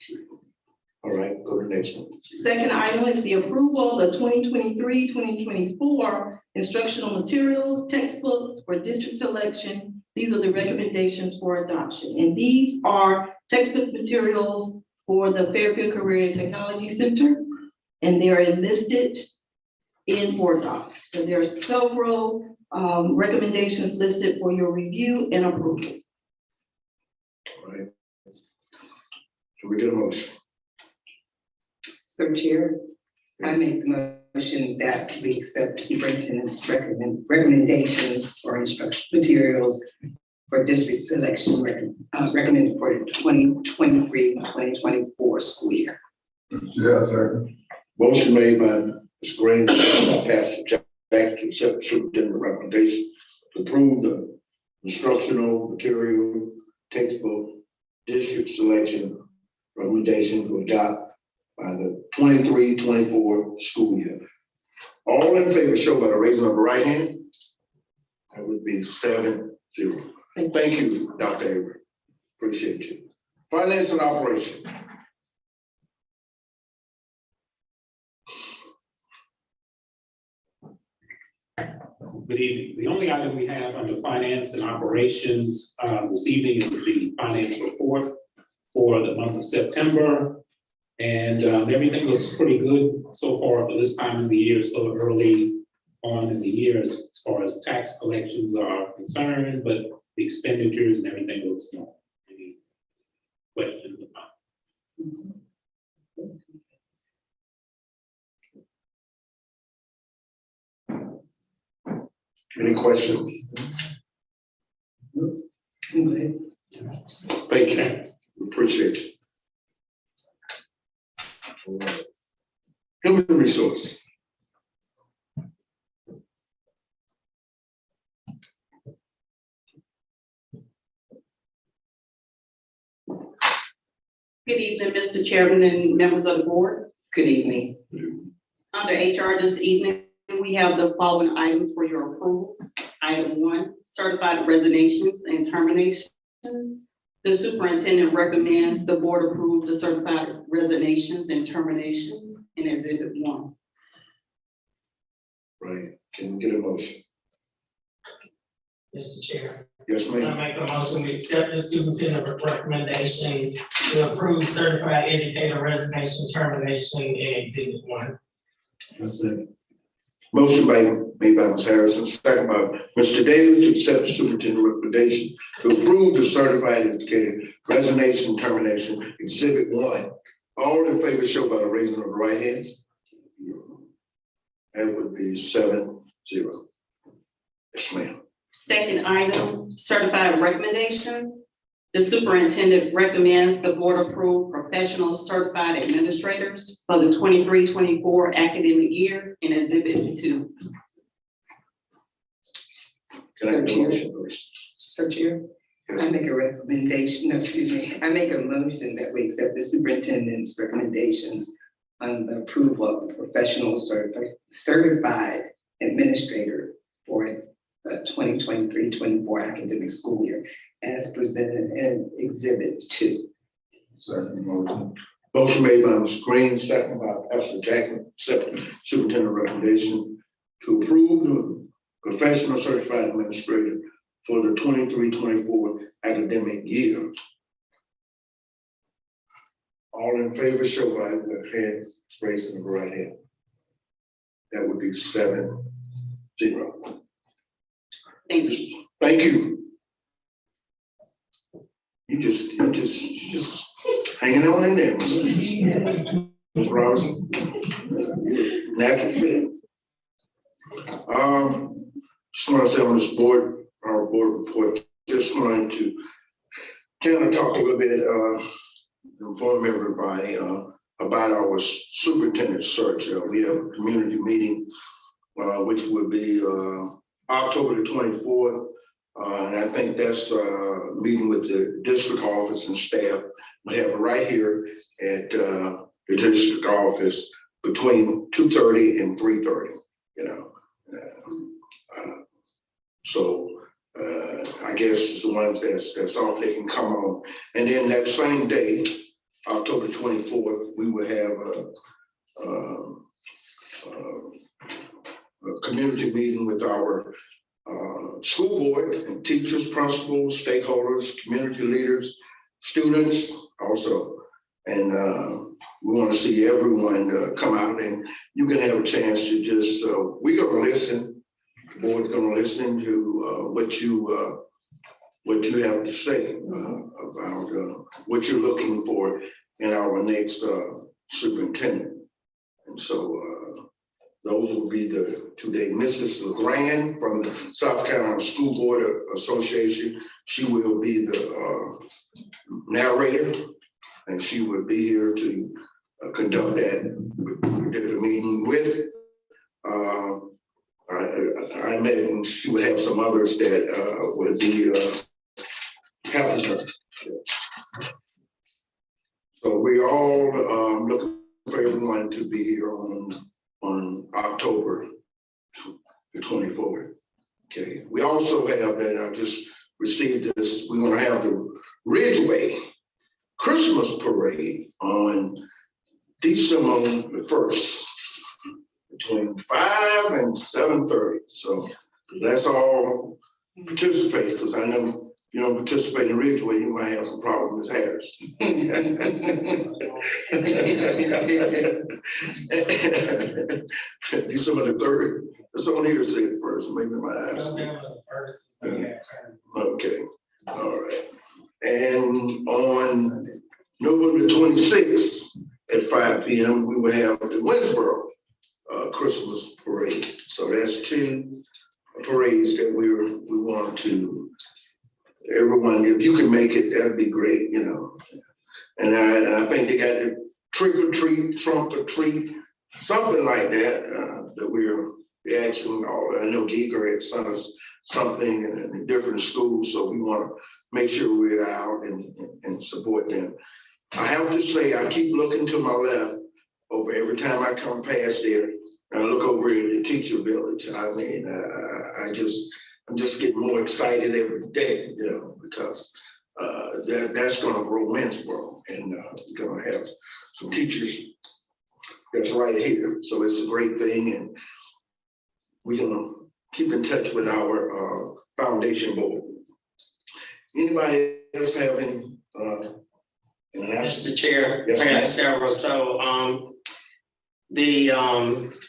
Speaker 2: All right, go to the next one.
Speaker 7: Second item is the approval of the 2023-2024 instructional materials, textbooks for district selection. These are the recommendations for adoption. And these are textbook materials for the Fairfield Career and Technology Center. And they are listed in Board Docs. So there are several recommendations listed for your review and approval.
Speaker 2: All right. Can we get a motion?
Speaker 8: So Chair, I make the motion that we accept superintendent's recommendations for instructional materials for district selection recommended for the 2023-2024 school year.
Speaker 2: Yes, sir. Motion made by Ms. Green, second by Pastor Jack to accept the superintendent recommendation to approve the instructional material textbook district selection recommendation to adopt by the 23-24 school year. All in favor show by the raising of the right hand. That would be 7-0. Thank you, Dr. Avery. Appreciate you. Finance and operation.
Speaker 9: Good evening. The only item we have under finance and operations this evening is the finance report for the month of September. And everything looks pretty good so far for this time of the year, so early on in the year as far as tax collections are concerned, but the expenditures and everything looks normal. Any questions about?
Speaker 2: Any questions?
Speaker 8: Okay.
Speaker 2: Thank you. Appreciate you. All right. Human resource.
Speaker 10: Good evening, Mr. Chairman and members of the board.
Speaker 8: Good evening.
Speaker 10: Under HR this evening, we have the following items for your approval. Item 1, certified resignations and terminations. The superintendent recommends the board approve the certified resignations and terminations in Exhibit 1.
Speaker 2: Right. Can we get a motion?
Speaker 11: Mr. Chair,
Speaker 2: Yes,
Speaker 11: I
Speaker 2: ma'am.
Speaker 11: make a motion, we accept the superintendent recommendation to approve certified educator resignation termination in Exhibit 1.
Speaker 2: Motion made by Ms. Harrison, second by Mr. Davis to accept the superintendent recommendation to approve the certified educator resignation termination, Exhibit 1. All in favor show by the raising of the right hand. That would be 7-0. Yes, ma'am.
Speaker 10: Second item, certified recommendations. The superintendent recommends the board approve professional certified administrators for the 23-24 academic year in Exhibit 2.
Speaker 2: Can I get a motion, please?
Speaker 8: So Chair, I make a recommendation, no, excuse me, I make a motion that we accept the superintendent's recommendations on the approval of the professional certified administrator for the 2023-24 academic school year as presented in Exhibit 2.
Speaker 2: Second motion. Motion made by Ms. Green, second by Pastor Jackman, accept superintendent recommendation to approve the professional certified administrator for the 23-24 academic year. All in favor, show by the hand raising the right hand. That would be 7-0.
Speaker 10: Thank you.
Speaker 2: Thank you. You just hanging on in there, Ms. Robinson. Natural fit. just want to say on this board, our board report, just wanted to kind of talk a little bit, inform everybody about our superintendent search. We have a community meeting, which will be October the 24th. And I think that's meeting with the district office and staff. We have it right here at the district office between 2:30 and 3:30, you know. So I guess it's the ones that's off, they can come on. And then that same day, October 24th, we will have a community meeting with our school board and teachers, principals, stakeholders, community leaders, students also. And we want to see everyone come out, and you can have a chance to just, we're going to listen. The board's going to listen to what you have to say about what you're looking for in our next superintendent. And so those will be the 2 days. Mrs. LeGrand from the South Carolina School Board Association, she will be the narrator, and she will be here to conduct the meeting with. I imagine she would have some others that would be helping her. So we all looking for everyone to be here on October the 24th. Okay. We also have that, I just received this, we're going to have the Ridgeway Christmas parade on December the 1st between 5 and 7:30. So let's all participate, because I know you don't participate in Ridgeway, you might have some problems with Harris. December the 3rd. It's on here to say it first, maybe my eyes. Okay, all right. And on November 26th at 5 p.m., we will have the Winsboro Christmas parade. So that's 2 parades that we want to, everyone, if you can make it, that'd be great, you know. And I think they got the trick or treat, trunk or treat, something like that, that we're asking all. I know Giger had sent us something in different schools, so we want to make sure we're out and support them. I have to say, I keep looking to my left over every time I come past there. I look over at the teacher village. I mean, I'm just getting more excited every day, you know, because that's going to grow Winsboro, and we're going to have some teachers that's right here. So it's a great thing, and we're going to keep in touch with our foundation board. Anybody else have any?
Speaker 3: Mr. Chair,
Speaker 2: Yes,
Speaker 3: I got
Speaker 2: ma'am.
Speaker 3: several. So the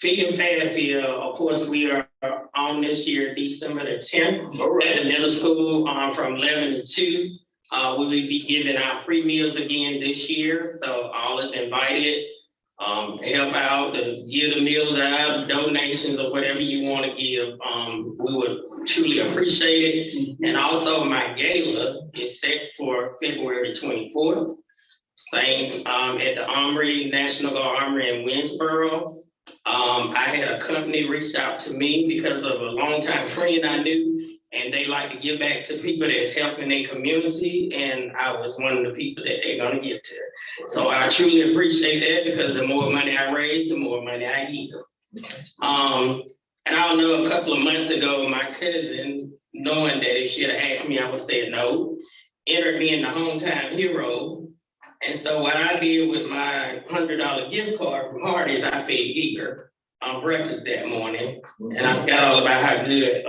Speaker 3: Feed Fairfield, of course, we are on this year, December the 10th, at the middle school from 11 to 2. We will be giving out free meals again this year, so all is invited. Help out, give the meals out, donations or whatever you want to give. We would truly appreciate it. And also my gala is set for February 24th. Same at the Armory, National Guard Armory in Winsboro. I had a company reach out to me because of a longtime friend I knew, and they like to give back to people that's helping their community, and I was one of the people that they're gonna give to. So I truly appreciate that, because the more money I raise, the more money I give. And I don't know, a couple of months ago, my cousin, knowing that if she had asked me, I would say no, entered me in the Hometown Hero. And so what I did with my $100 gift card from Hardee's, I paid Giger breakfast that morning. And I forgot all about how good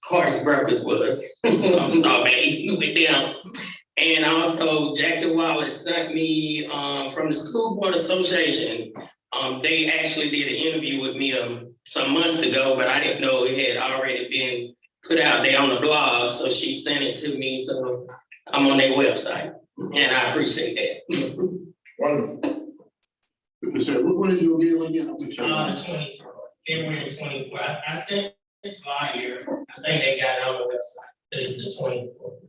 Speaker 3: Hardee's breakfast was. So I'm starting eating with them. And also Jackie Wallace sent me from the School Board Association. They actually did an interview with me some months ago, but I didn't know it had already been put out there on the blog. So she sent it to me, so I'm on their website. And I appreciate that.
Speaker 2: Wonderful.
Speaker 5: Mr. When did you give again?
Speaker 11: February 24th. I sent flyer, I think they got it on the website, it's the 24th.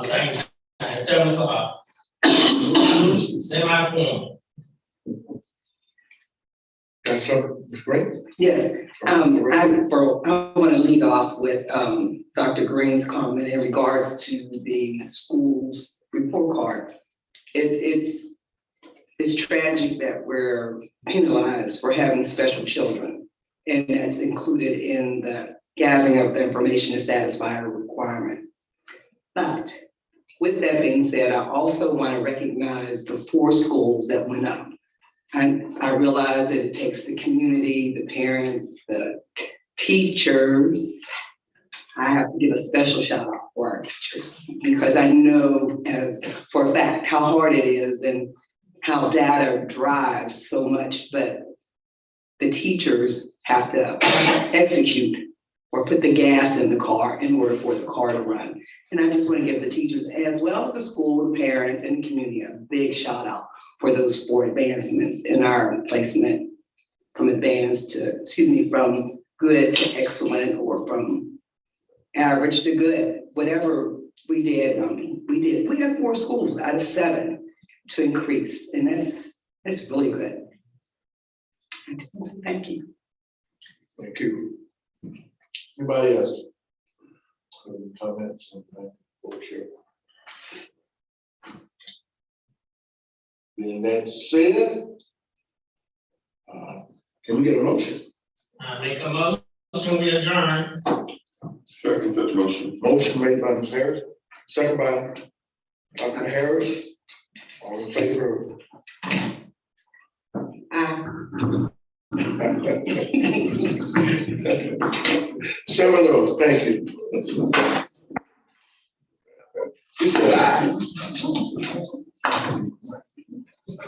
Speaker 11: Same time, 7:00. Semi-formal.
Speaker 2: That's great.
Speaker 8: Yes, I want to lead off with, Dr. Green's comment in regards to the school's report card. It's tragic that we're penalized for having special children. And that's included in the gathering of the information to satisfy a requirement. But with that being said, I also want to recognize the 4 schools that went up. I realize that it takes the community, the parents, the teachers. I have to give a special shout out for our teachers because I know as for a fact how hard it is and how data drives so much, but the teachers have to execute or put the gas in the car in order for the car to run. And I just want to give the teachers as well as the school, the parents and the community a big shout out for those 4 advancements in our placement from from good to excellent or from average to good, whatever we did, we got 4 schools out of 7 to increase, and that's really good. I just want to say thank you.
Speaker 2: Thank you. Anybody else? Any comments? Being that said, can we get a motion?
Speaker 11: I make a motion, we adjourn.
Speaker 2: Second such motion. Motion made by Ms. Harris, second by Dr. Harris. All in favor? Seven of, thank you. She said aye.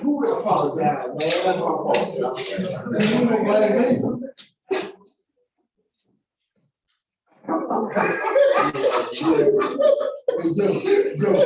Speaker 2: Who will apologize, man? That's my fault. You don't blame me.